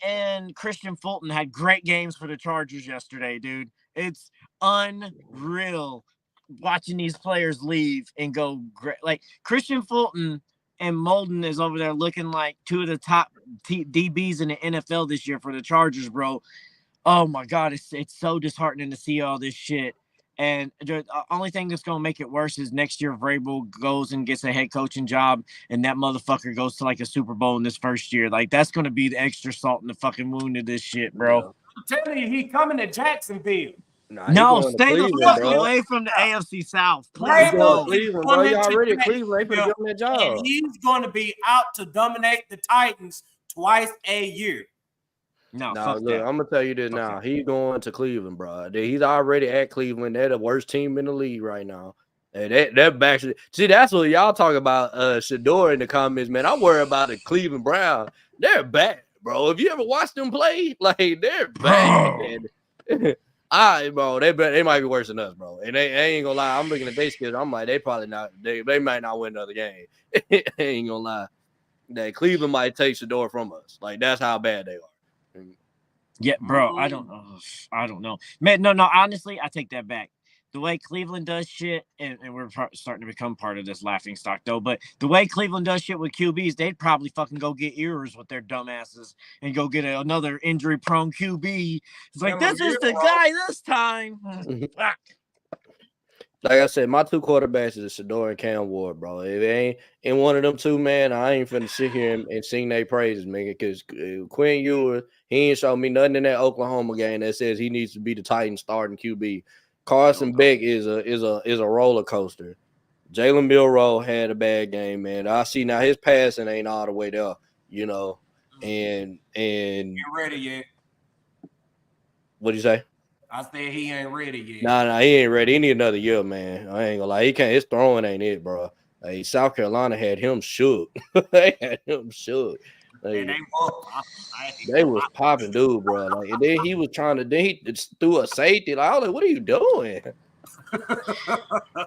and Christian Fulton had great games for the Chargers yesterday, dude. It's unreal watching these players leave and go great. Like Christian Fulton and Molden is over there looking like two of the top DBs in the NFL this year for the Chargers, bro. Oh my God, it's so disheartening to see all this shit. And the only thing that's going to make it worse is next year Vrabel goes and gets a head coaching job and that motherfucker goes to like a Super Bowl in this first year. Like, that's going to be the extra salt in the fucking wound of this shit, bro. I'm telling you, he coming to Jacksonville. No, stay the fuck away from the AFC South. Please go. Cleveland, bro. You already at Cleveland. They put that job. And he's going to be out to dominate the Titans twice a year. No, look, I'm gonna tell you this now. He's going to Cleveland, bro. He's already at Cleveland. They're the worst team in the league right now. And they're back. See, that's what y'all talk about. Shador in the comments, man. I'm worried about the Cleveland Browns. They're back, bro. Have you ever watched them play? Like, they're back. Bro, they might be worse than us, bro. And they ain't gonna lie. I'm looking at their schedule. I'm like, they probably not. They might not win another game. I ain't gonna lie. That Cleveland might take Shador from us. Like, that's how bad they are. Yeah, bro. I don't know, man. No. Honestly, I take that back. The way Cleveland does shit, and we're starting to become part of this laughing stock, though. But the way Cleveland does shit with QBs, they'd probably fucking go get ears with their dumbasses and go get another injury-prone QB. It's like, this is the guy this time. Fuck. Like I said, my two quarterbacks is Shador and Cam Ward, bro. If it ain't in one of them two, man, I ain't finna sit here and sing their praises, man. Because Quinn Ewers, he ain't show me nothing in that Oklahoma game that says he needs to be the Titans starting QB. Carson Beck is a roller coaster. Jalen Milroe had a bad game, man. I see now his passing ain't all the way there, you know. And you ready yet? What'd you say? I said he ain't ready yet. Nah, he ain't ready. He need another year, man. I ain't gonna lie. He can't. His throwing ain't it, bro. Like, South Carolina had him shook. They had him shook. Like, they was popping, dude, bro. Like, and then he was trying to. Then he threw a safety. Like, I was like, "What are you doing?"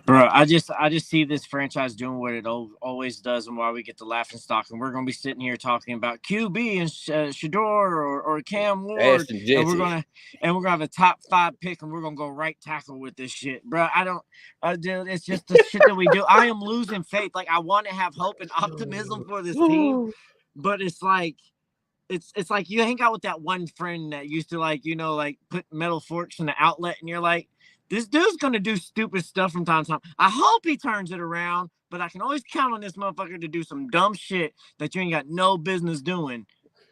Bro, I just see this franchise doing what it always does, and why we get the laughing stock, and we're gonna be sitting here talking about QB and Shador or Cam Ward, and we're gonna have a top 5 pick, and we're gonna go right tackle with this shit, bro. Dude, it's just the shit that we do. I am losing faith. Like, I want to have hope and optimism for this team, but it's like it's like you hang out with that one friend that used to like put metal forks in the outlet, and you're like, this dude's gonna do stupid stuff from time to time. I hope he turns it around, but I can always count on this motherfucker to do some dumb shit that you ain't got no business doing.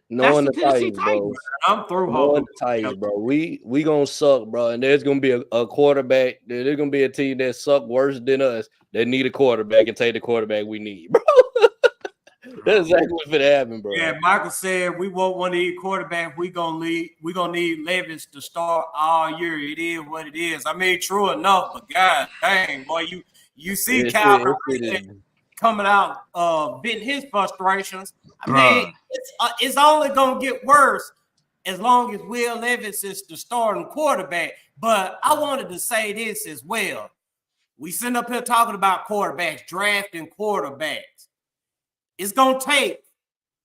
Knowing the Tennessee Titans, bro. I'm through Knowing holding. the Titans, bro. We gonna suck, bro. And there's gonna be a quarterback. There's gonna be a team that suck worse than us that need a quarterback and take the quarterback we need, bro. That's exactly what's gonna happen, bro. Yeah, Michael said we won't want to need quarterback. We gonna need Levis to start all year. It is what it is. I mean, true enough, but god dang, boy, you see Calvin coming out venting his frustrations. I mean, it's only gonna get worse as long as Will Levis is the starting quarterback. But I wanted to say this as well. We sitting up here talking about quarterbacks, drafting quarterbacks. It's going to take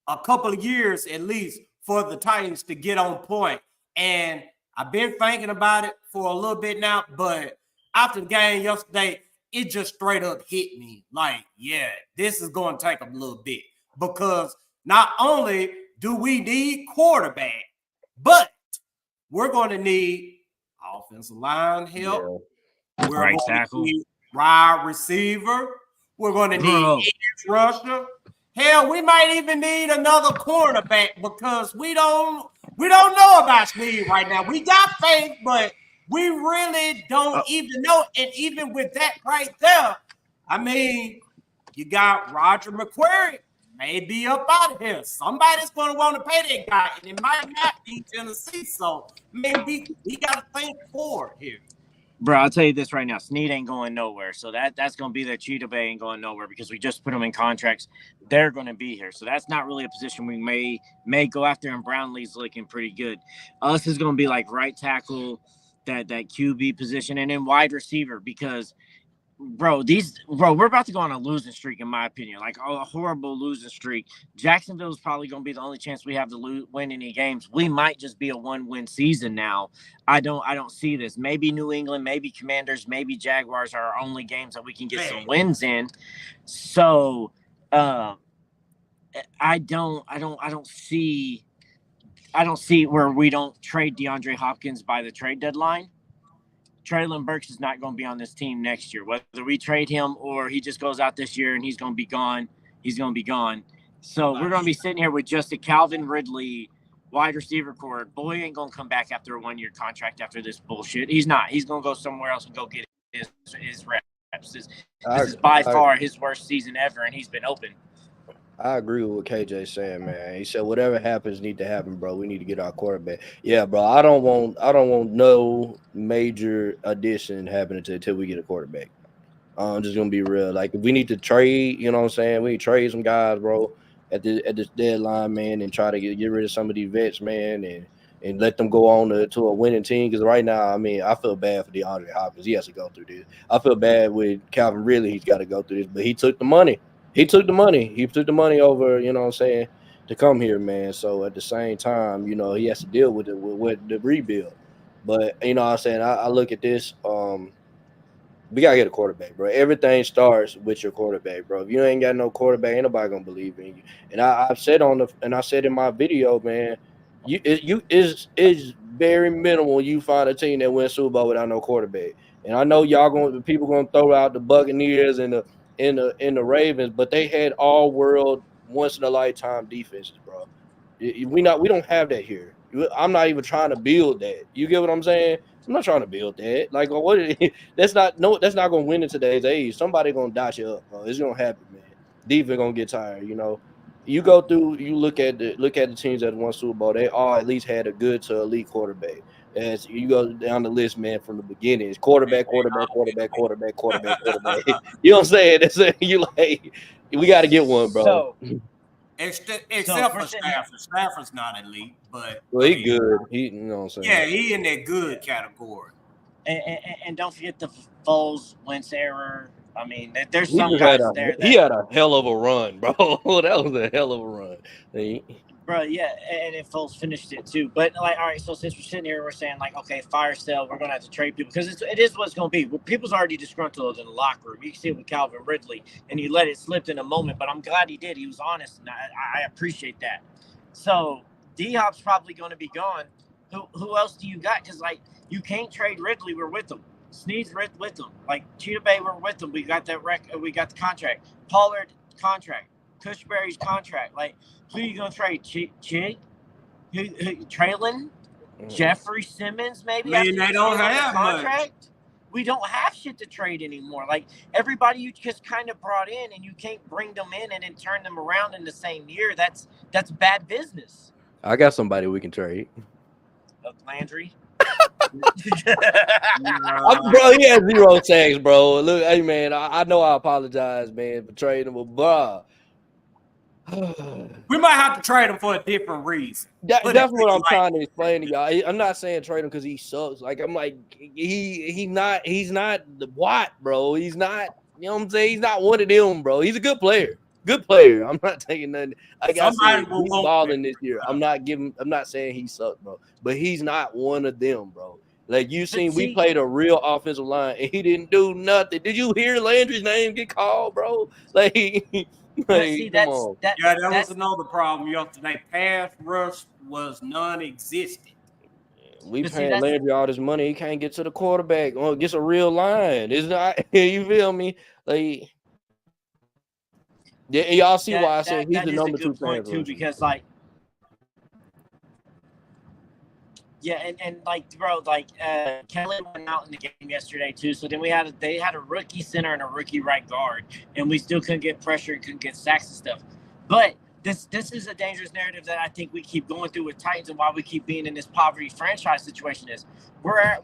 a couple of years at least for the Titans to get on point. And I've been thinking about it for a little bit now, but after the game yesterday, it just straight up hit me. Like, yeah, this is going to take a little bit because not only do we need quarterback, but we're going to need offensive line help. Yeah. We're going to need wide receiver. We're going to need edge rusher. Hell, we might even need another cornerback because we don't know about Snead right now. We got faith, but we really don't even know. And even with that right there, I mean, you got Roger McQuarrie may be up out of here. Somebody's going to want to pay that guy, and it might not be Tennessee. So maybe we got to think forward here. Bro, I'll tell you this right now. Snead ain't going nowhere. So that's going to be their Cheetah Bay ain't going nowhere because we just put them in contracts. They're going to be here. So that's not really a position we may go after, and Brownlee's looking pretty good. Us is going to be like right tackle, that QB position, and then wide receiver because, bro, we're about to go on a losing streak, in my opinion, like a horrible losing streak. Jacksonville is probably going to be the only chance we have to win any games. We might just be a one-win season now. I don't see this. Maybe New England, maybe Commanders, maybe Jaguars are our only games that we can get some wins in. So, I don't see where we don't trade DeAndre Hopkins by the trade deadline. Traylon Burks is not going to be on this team next year. Whether we trade him or he just goes out this year and he's going to be gone, he's going to be gone. So we're going to be sitting here with just a Calvin Ridley wide receiver core. Boy ain't going to come back after a one-year contract after this bullshit. He's not. He's going to go somewhere else and go get his reps. This is by far his worst season ever, and he's been open. I agree with what KJ's saying, man. He said whatever happens need to happen, bro. We need to get our quarterback. Yeah, bro. I don't want no major addition happening until we get a quarterback. I'm just gonna be real. Like if we need to trade, you know what I'm saying? We need to trade some guys, bro, at this deadline, man, and try to get rid of some of these vets, man, and let them go on to a winning team. Because right now, I mean, I feel bad for DeAndre Hopkins. He has to go through this. I feel bad with Calvin Ridley. He's got to go through this, but he took the money. He took the money over, you know what I'm saying, to come here, man. So at the same time, you know, he has to deal with the rebuild. But, you know what I'm saying, I look at this, we got to get a quarterback, bro. Everything starts with your quarterback, bro. If you ain't got no quarterback, ain't nobody going to believe in you. And I said in my video, man, it's very minimal you find a team that wins Super Bowl without no quarterback. And I know people going to throw out the Buccaneers and the Ravens, but they had all world once in a lifetime defenses, bro. We don't have that here. I'm not even trying to build that. You get what I'm saying? I'm not trying to build that. Like that's not going to win in today's age. Somebody going to dot you up, bro. It's going to happen, man. Defense going to get tired, you know. You go through, you look at the teams that won Super Bowl, they all at least had a good to elite quarterback. As you go down the list, man, from the beginning, it's quarterback. You know what I'm saying? You like, we got to get one, bro. So, except for Stafford. Stafford's not elite, but he good. You know what I'm saying? Yeah, he in that good category. And don't forget the Foles Wentz error. I mean, there's some guys there. He had a hell of a run, bro. That was a hell of a run. Bro, yeah, and then Foles finished it too. But like, all right, so since we're sitting here, we're saying like, okay, fire sale, we're gonna have to trade people because it is what it's gonna be. Well, people's already disgruntled in the locker room. You can see it with Calvin Ridley, and he let it slip in a moment. But I'm glad he did. He was honest, and I appreciate that. So D-Hop's probably going to be gone. Who else do you got? Because, like, you can't trade Ridley. We're with them. Sneed's with them. Like, Cheetah Bay, we're with them. We got that we got the contract. Pollard, contract. Cushberry's contract. Like, who are you going to trade? Chig? Traylon? Jeffrey Simmons, maybe? I mean, they don't have contract? much. We don't have shit to trade anymore. Like, everybody you just kind of brought in, and you can't bring them in and then turn them around in the same year. That's bad business. I got somebody we can trade. Landry? Bro, he has 0 sacks, bro. Look, hey, man, I know I apologize, man, for trading him, but bro. We might have to trade him for a different reason. That's what I'm trying to explain to y'all. I'm not saying trade him because he sucks. Like, I'm like, he's not the Watt, bro. He's not, you know what I'm saying? He's not one of them, bro. He's a good player. Good player. I'm not taking nothing. Like I said, he's balling this year. I'm not saying he sucked, bro. But he's not one of them, bro. Like, you seen, we played a real offensive line and he didn't do nothing. Did you hear Landry's name get called, bro? Like, see, that was another problem yesterday. Pass rush was non-existent. We paying Landry all this money. He can't get to the quarterback. Or gets a real line. It's not. You feel me? Like, yeah, y'all see why I said he's the number 2 point too, because like, yeah, and like, bro, like Kelly went out in the game yesterday too. So then they had a rookie center and a rookie right guard, and we still couldn't get pressure and couldn't get sacks and stuff. But this is a dangerous narrative that I think we keep going through with Titans, and why we keep being in this poverty franchise situation is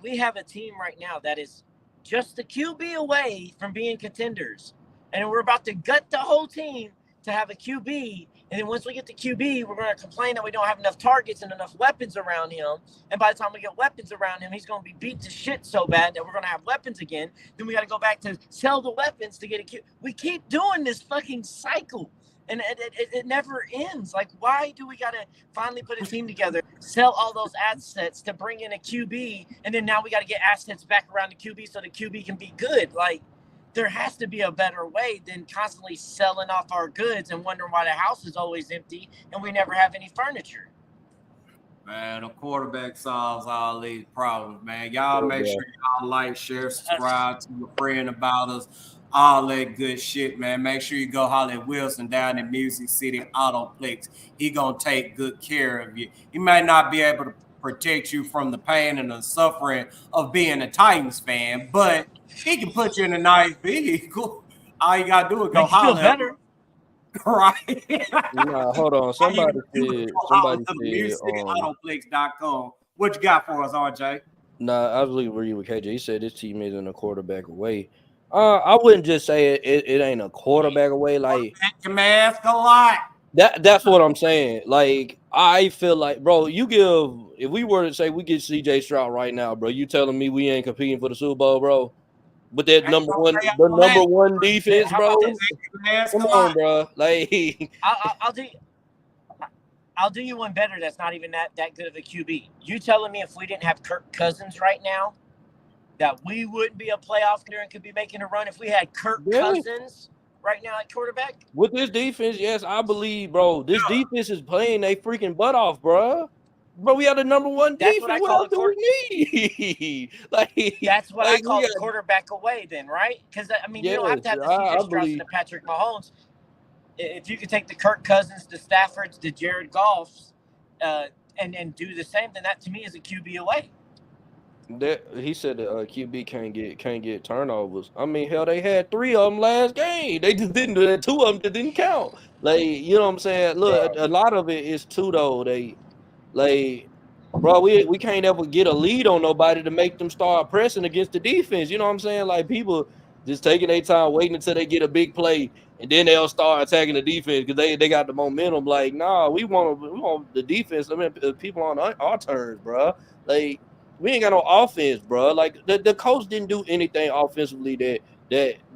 we have a team right now that is just a QB away from being contenders. And we're about to gut the whole team to have a QB. And then once we get the QB, we're going to complain that we don't have enough targets and enough weapons around him. And by the time we get weapons around him, he's going to be beat to shit so bad that we're going to have weapons again. Then we got to go back to sell the weapons to get a QB. We keep doing this fucking cycle. And it never ends. Like, why do we got to finally put a team together, sell all those assets to bring in a QB, and then now we got to get assets back around the QB so the QB can be good? Like, there has to be a better way than constantly selling off our goods and wondering why the house is always empty and we never have any furniture. Man, a quarterback solves all these problems, man. Y'all make sure y'all like, share, subscribe to your friend about us, all that good shit, man. Make sure you go holler at Wilson down in Music City Autoplex. He gonna take good care of you. He might not be able to protect you from the pain and the suffering of being a Titans fan, but he can put you in a nice vehicle. All you gotta do is go holler at him. Right. Nah, hold on. Somebody said musicautoplix.com. What you got for us, RJ? Nah, I was agreeing with KJ. He said this team isn't a quarterback away. I wouldn't just say it ain't a quarterback away. Like, that can mask a lot. That's what I'm saying. Like, I feel like, bro, if we were to say we get CJ Stroud right now, bro, you telling me we ain't competing for the Super Bowl, bro? But that number one defense, bro. Come on, bro. Like, I'll do you one better. That's not even that good of a QB. You telling me if we didn't have Kirk Cousins right now, that we wouldn't be a playoff contender and could be making a run if we had Kirk Cousins right now at quarterback? With this defense, yes, I believe, bro. This defense is playing a freaking butt off, bro. Bro, we have the number 1 defense. What I call like, that's what I call the quarterback away, then, right? Because I mean, you don't have to have the CJ Stroud and the Patrick Mahomes. If you could take the Kirk Cousins, the Staffords, the Jared Goffs, and do the same, then that to me is a QB away. He said the QB can't get turnovers. I mean, hell, they had 3 of them last game. They just didn't do that. 2 of them that didn't count. Like, you know what I'm saying? Look, a lot of it is 2 though. Like, bro, we can't ever get a lead on nobody to make them start pressing against the defense. You know what I'm saying? Like, people just taking their time, waiting until they get a big play, and then they'll start attacking the defense because they got the momentum. Like, nah, we want the defense. I mean, people on our turns, bro. Like, we ain't got no offense, bro. Like, the coach didn't do anything offensively that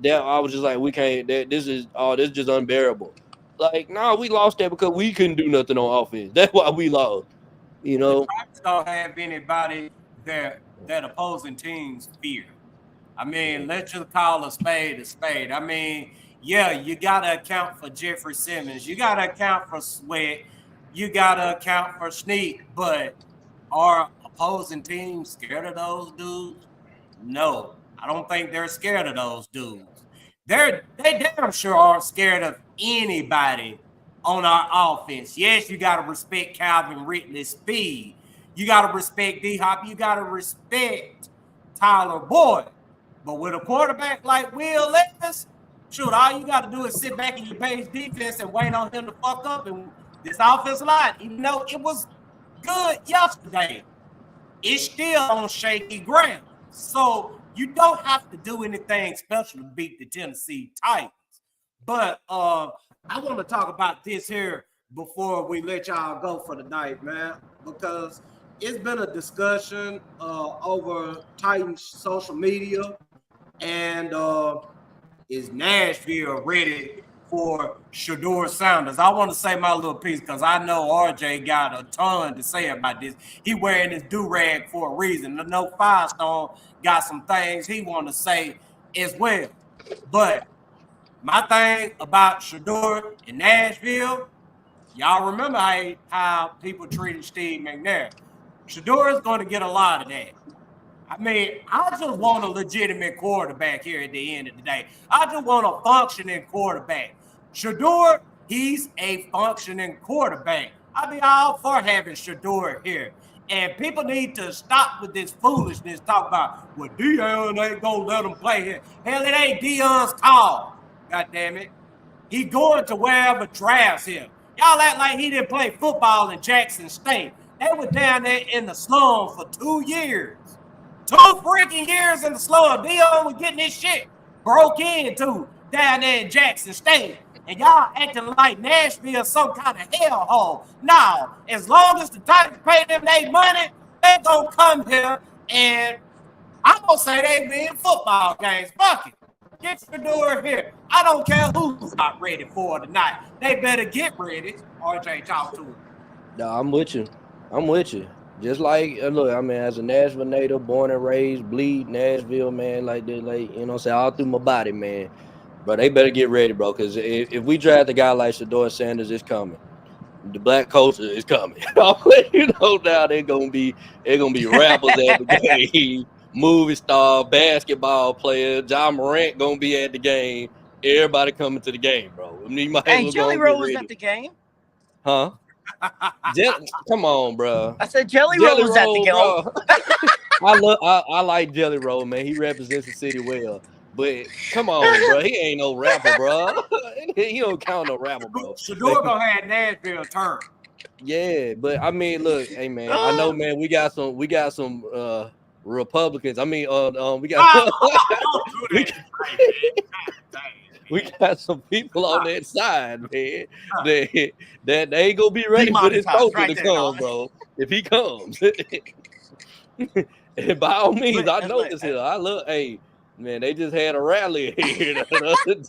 I was just like, we can't. This is just unbearable. Like, nah, we lost that because we couldn't do nothing on offense. That's why we lost. You know, the Titans don't have anybody that opposing teams fear. I mean, let's just call a spade a spade. I mean, yeah, you got to account for Jeffrey Simmons. You got to account for Sweat. you gotta account for Sneak. But are opposing teams scared of those dudes? No, I don't think they're scared of those dudes. They damn sure aren't scared of anybody on our offense. Yes, you gotta respect Calvin Ridley's speed. You gotta respect D-Hop. You gotta respect Tyler Boyd. But with a quarterback like Will Levis, shoot, all you got to do is sit back in your base defense and wait on him to fuck up. And this offensive line, even though it was good yesterday, it's still on shaky ground. So you don't have to do anything special to beat the Tennessee Titans. But I want to talk about this here before we let y'all go for the night, man, because it's been a discussion over Titans social media. And is Nashville ready for Shedeur Sanders? I want to say my little piece because I know RJ got a ton to say about this. He wearing his do-rag for a reason. I know Firestone got some things he want to say as well. But my thing about Shedeur in Nashville, y'all remember how people treated Steve McNair. Shedeur is going to get a lot of that. I mean, I just want a legitimate quarterback here at the end of the day. I just want a functioning quarterback. Shedeur, he's a functioning quarterback. I'd be all for having Shedeur here. And people need to stop with this foolishness, talk about, well, Deion ain't going to let him play here. Hell, it ain't Deion's call. God damn it. He going to wherever drafts him. Y'all act like he didn't play football in Jackson State. They were down there in the slum for 2 years. 2 freaking years in the slum. Deion was getting this shit broke into down there in Jackson State. And y'all acting like Nashville some kind of hellhole. No, as long as the Titans pay them their money, they gonna come here and I'm gonna say they win football games. Fuck it. Get Shedeur here. I don't care who's not ready for it tonight. They better get ready. RJ, talk to him. No, I'm with you. Just like, look, I mean, as a Nashville native, born and raised, bleed Nashville, man, like, you know what I'm saying, all through my body, man. But they better get ready, bro, because if we draft a guy like Shedeur Sanders, it's coming. The black culture is coming. You know, now they're gonna be rappers at the game, movie star, basketball player, John Morant gonna be at the game. Everybody coming to the game, bro. I mean, hey, Jelly Roll was at the game. Huh? Come on, bro. I said Jelly Roll was at the game. I like Jelly Roll, man. He represents the city well. But come on, bro. He ain't no rapper, bro. He don't count no rapper, bro. Shedeur gonna have Nashville turn. Yeah, but I mean, look, hey man, I know, man. We got some Republicans. I mean, we got we got some people on that side, man. That they ain't gonna be ready for this coach to come, bro. If he comes, and by all means, I know this here. I look, hey. Man, they just had a rally here the other day.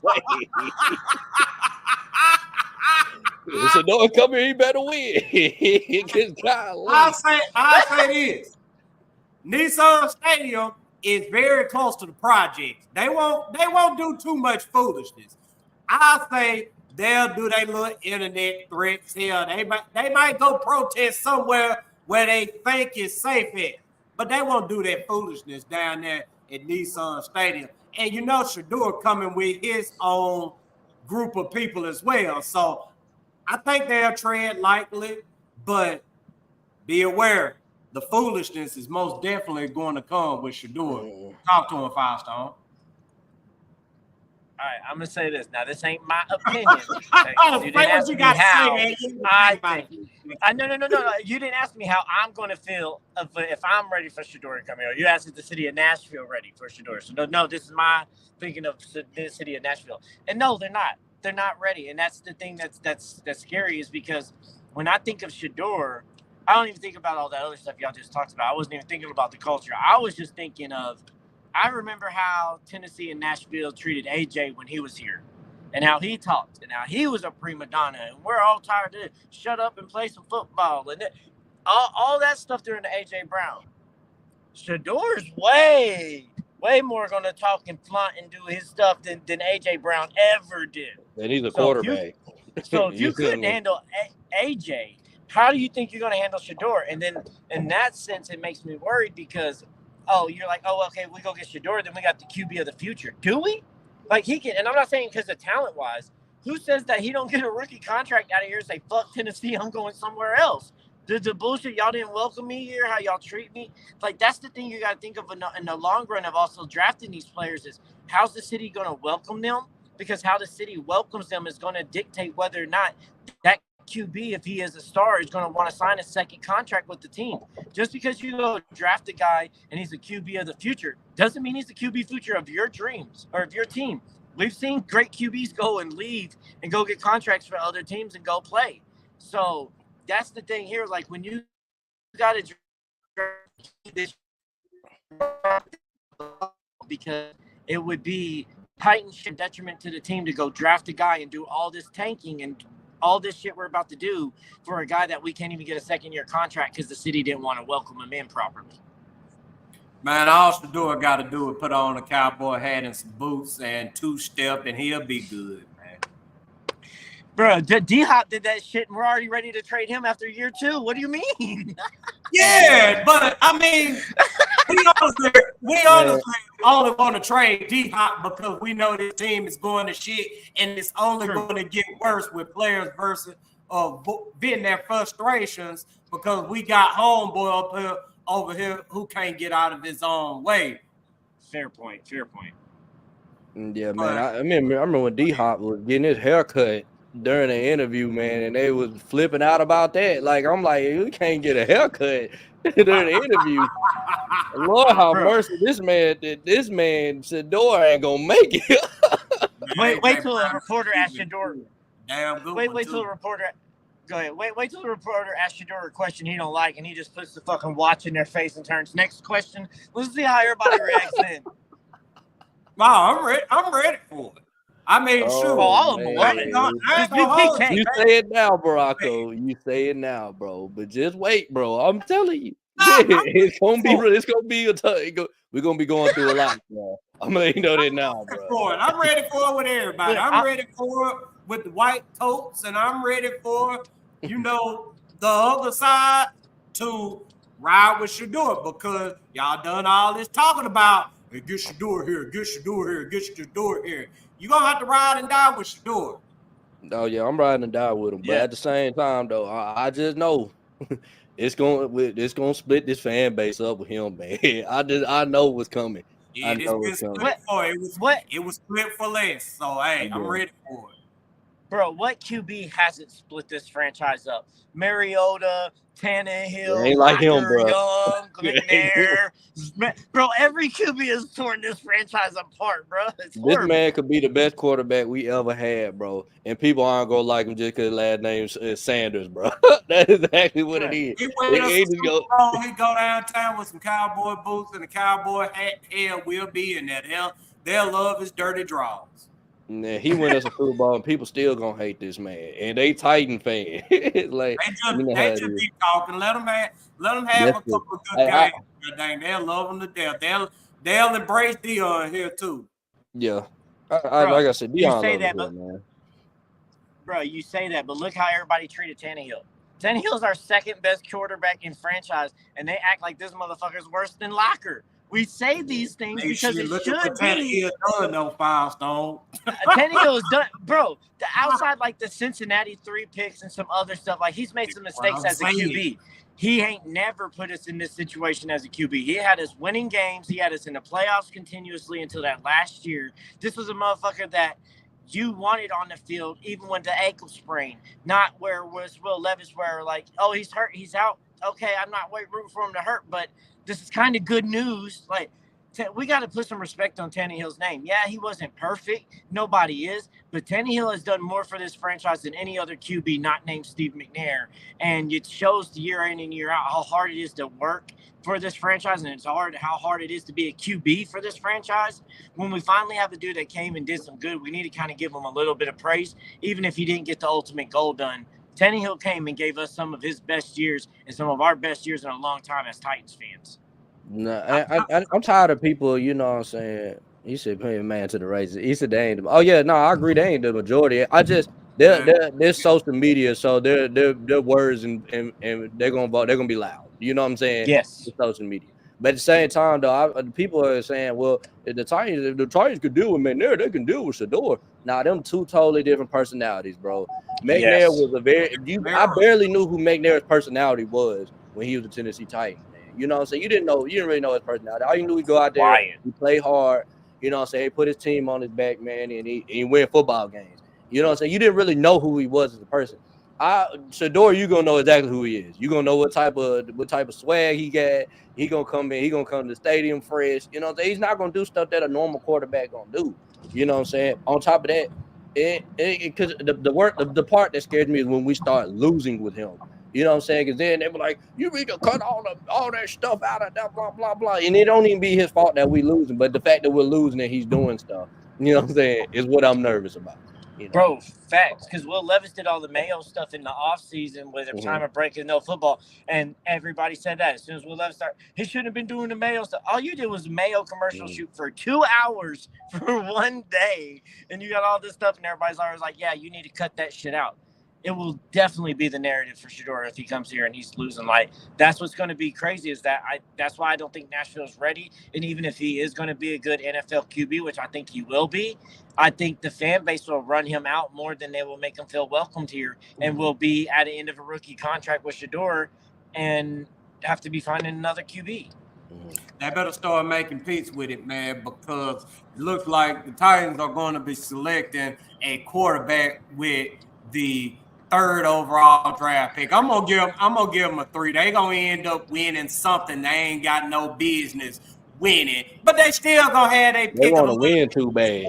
So no one come here, he better win. I'll say this. Nissan Stadium is very close to the projects. They won't do too much foolishness. I say they'll do their little internet threats here. They might go protest somewhere where they think it's safe at, but they won't do that foolishness down there at Nissan Stadium. And you know Shedeur coming with his own group of people as well. So I think they'll tread lightly, but be aware the foolishness is most definitely going to come with Shedeur. Talk to him, Firestone. All right, I'm gonna say this. Now, this ain't my opinion. You didn't ask me how. No. You didn't ask me how I'm gonna feel if I'm ready for Shedeur to come here. You asked if the city of Nashville ready for Shedeur. So no, this is my thinking of the city of Nashville. And no, they're not. They're not ready. And that's the thing that's scary is because when I think of Shedeur, I don't even think about all that other stuff y'all just talked about. I wasn't even thinking about the culture. I was just thinking of. I remember how Tennessee and Nashville treated AJ when he was here and how he talked and how he was a prima donna and we're all tired to shut up and play some football and all that stuff during the AJ Brown. Shedeur's way more going to talk and flaunt and do his stuff than AJ Brown ever did. And he's a quarterback. So if you couldn't handle AJ, how do you think you're going to handle Shador? And then in that sense, it makes me worried because, you're like, okay, we go get Shador, then we got the QB of the future. Do we? Like, he can, and I'm not saying because of talent-wise. Who says that he don't get a rookie contract out of here and say, fuck Tennessee, I'm going somewhere else? The bullshit, y'all didn't welcome me here, how y'all treat me. Like, that's the thing you got to think of in the long run of also drafting these players is how's the city going to welcome them? Because how the city welcomes them is going to dictate whether or not that QB, if he is a star, is going to want to sign a second contract with the team. Just because you go draft a guy and he's a QB of the future doesn't mean he's the QB future of your dreams or of your team. We've seen great QBs go and leave and go get contracts for other teams and go play. So that's the thing here. Like when you got to draft this, because it would be Titans detriment to the team to go draft a guy and do all this tanking and all this shit we're about to do for a guy that we can't even get a second-year contract because the city didn't want to welcome him in properly. Man, all Shador got to do is put on a cowboy hat and some boots and two-step, and he'll be good, man. Bro, D-Hop did that shit, and we're already ready to trade him after year 2. What do you mean? Yeah, but, I mean, we honestly only want to trade D-Hop because we know this team is going to shit, and it's only going to get worse with players versus venting their frustrations because we got homeboy over here who can't get out of his own way. Fair point. Yeah, man. I remember when D-Hop was getting his haircut during the interview, man, and they was flipping out about that. Like, I'm like, you can't get a haircut during the interview. Lord have mercy, this man Shador ain't gonna make it. Wait till a reporter asks Shador. Damn good. Wait till the reporter. Go ahead. Wait till the reporter asks Shador a question he don't like, and he just puts the fucking watch in their face and turns. Next question. Let's see how everybody reacts then. Wow, I'm ready for it. I mean, shoot. All of them love it. You say it now, Baracco. You say it now, bro. But just wait, bro. I'm telling you, it's gonna be a tough. We're gonna be going through a lot, bro. I'm gonna let you know that now, bro. I'm ready for it with everybody. I'm ready for it with the white coats, and I'm ready for, the other side to ride with Shador because y'all done all this talking about hey, get Shador here, get Shador here, get Shador here. You gonna have to ride and die with Shador. Oh yeah, I'm riding and die with him. But at the same time, though, I just know it's gonna split this fan base up with him, man. I know what's coming. Yeah, it was split for less. So hey, I'm ready for it. Bro, what QB hasn't split this franchise up? Mariota, Tannehill, ain't like him, bro. Young, McNair. Bro, every QB has torn this franchise apart, bro. It's horrible. This man could be the best quarterback we ever had, bro. And people aren't gonna like him just because his last name is Sanders, bro. That is exactly what it is. He go downtown with some cowboy boots and a cowboy hat. Hell, we'll be in that. They'll love his dirty draws. Nah, he went as a football, and people still gonna hate this man, and they Titan fan. Like they just be talking. Let them have a couple of good games. Dang, they'll love him to death. They'll embrace Dion here too. Yeah, like I said, Dion. You say that, man. Bro, you say that, but look how everybody treated Tannehill. Tannehill's our second best quarterback in franchise, and they act like this motherfucker's worse than Locker. We say these things because it should be. No Firestone. Tannehill is done, bro. The outside, like the Cincinnati 3 picks and some other stuff, like he's made some mistakes as a QB. He ain't never put us in this situation as a QB. He had us winning games. He had us in the playoffs continuously until that last year. This was a motherfucker that you wanted on the field, even with the ankle sprain. Not where was Will Levis, where like, oh, he's hurt, he's out. Okay, I'm not rooting for him to hurt, but this is kind of good news. Like, we got to put some respect on Tannehill's name. Yeah, he wasn't perfect. Nobody is. But Tannehill has done more for this franchise than any other QB not named Steve McNair. And it shows year in and year out how hard it is to work for this franchise, and how hard it is to be a QB for this franchise. When we finally have a dude that came and did some good, we need to kind of give him a little bit of praise, even if he didn't get the ultimate goal done. Tannehill came and gave us some of his best years and some of our best years in a long time as Titans fans. No, I'm tired of people, you know what I'm saying? He said, pay a man to the races. He said, they ain't. Oh, yeah, no, I agree. They ain't the majority. They're social media, so their words and they're gonna be loud. You know what I'm saying? Yes. It's social media. But at the same time, though, people are saying, well, if the Titans could deal with McNair, they can deal with Shedeur. Now, them two totally different personalities, bro. McNair was I barely knew who McNair's personality was when he was a Tennessee Titan, man. You know what I'm saying? You didn't really know his personality. All you knew, he go out there, he play hard. You know what I'm saying? He put his team on his back, man, and he win football games. You know what I'm saying? You didn't really know who he was as a person. Shedeur, you gonna know exactly who he is. You gonna know what type of swag he got. He gonna come in. He gonna come to the stadium fresh. You know what I'm saying? He's not gonna do stuff that a normal quarterback gonna do. You know what I'm saying? On top of that, because the part that scares me is when we start losing with him. You know what I'm saying? Because then they were like, you need to cut all that stuff out of that, blah blah blah. And it don't even be his fault that we losing, but the fact that we're losing and he's doing stuff, you know what I'm saying, is what I'm nervous about. You know? Bro, facts. Because Will Levis did all the Mayo stuff in the offseason with a time of break and no football. And everybody said that as soon as Will Levis started, he shouldn't have been doing the Mayo stuff. All you did was Mayo commercial shoot for 2 hours for one day. And you got all this stuff, and everybody's always like, yeah, you need to cut that shit out. It will definitely be the narrative for Shedeur if he comes here and he's losing light. That's what's going to be crazy is that's why I don't think Nashville's ready. And even if he is going to be a good NFL QB, which I think he will be, I think the fan base will run him out more than they will make him feel welcomed here and will be at the end of a rookie contract with Shedeur and have to be finding another QB. They better start making peace with it, man, because it looks like the Titans are going to be selecting a quarterback with the 3rd overall draft pick. I'm gonna give them a 3. They gonna end up winning something they ain't got no business winning, but they still gonna have they pick. They want to win too bad.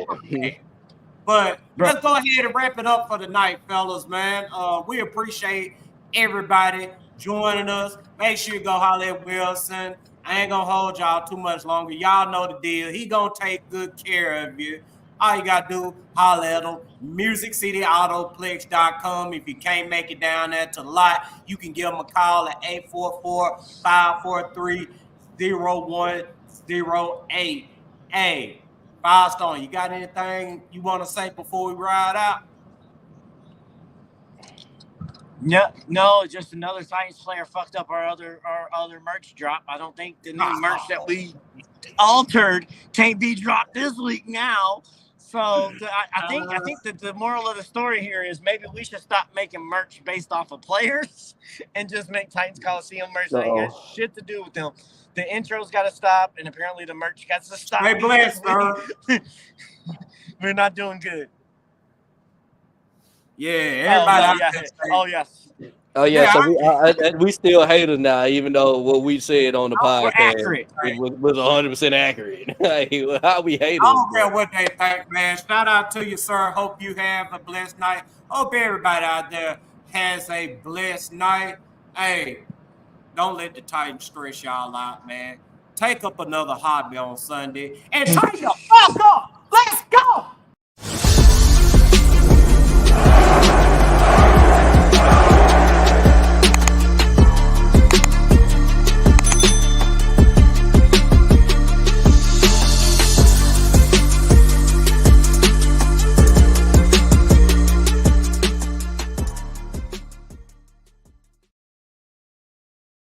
But let's go ahead and wrap it up for the night, fellas, man. We appreciate everybody joining us. Make sure you go holler at Wilson. I ain't gonna hold y'all too much longer. Y'all know the deal. He gonna take good care of you. All you got to do, holler at them. MusicCityAutoplex.com. If you can't make it down there to the lot, you can give them a call at 844-543-0108. Hey, Firestone, you got anything you want to say before we ride out? No, just another Titans player fucked up our other merch drop. I don't think the new merch that we altered can't be dropped this week now. So I think that the moral of the story here is maybe we should stop making merch based off of players and just make Titans Colosseum merch that ain't got shit to do with them. The intro's got to stop, and apparently the merch got to stop. Hey, bless, sir. We're not doing good. Yeah, everybody. Yes. Oh yeah, so we still haters now, even though what we said on the podcast was 100% accurate. How we haters? I don't care what they think, man. Shout out to you, sir. Hope you have a blessed night. Hope everybody out there has a blessed night. Hey, don't let the Titans stress y'all out, man. Take up another hobby on Sunday and turn the fuck up.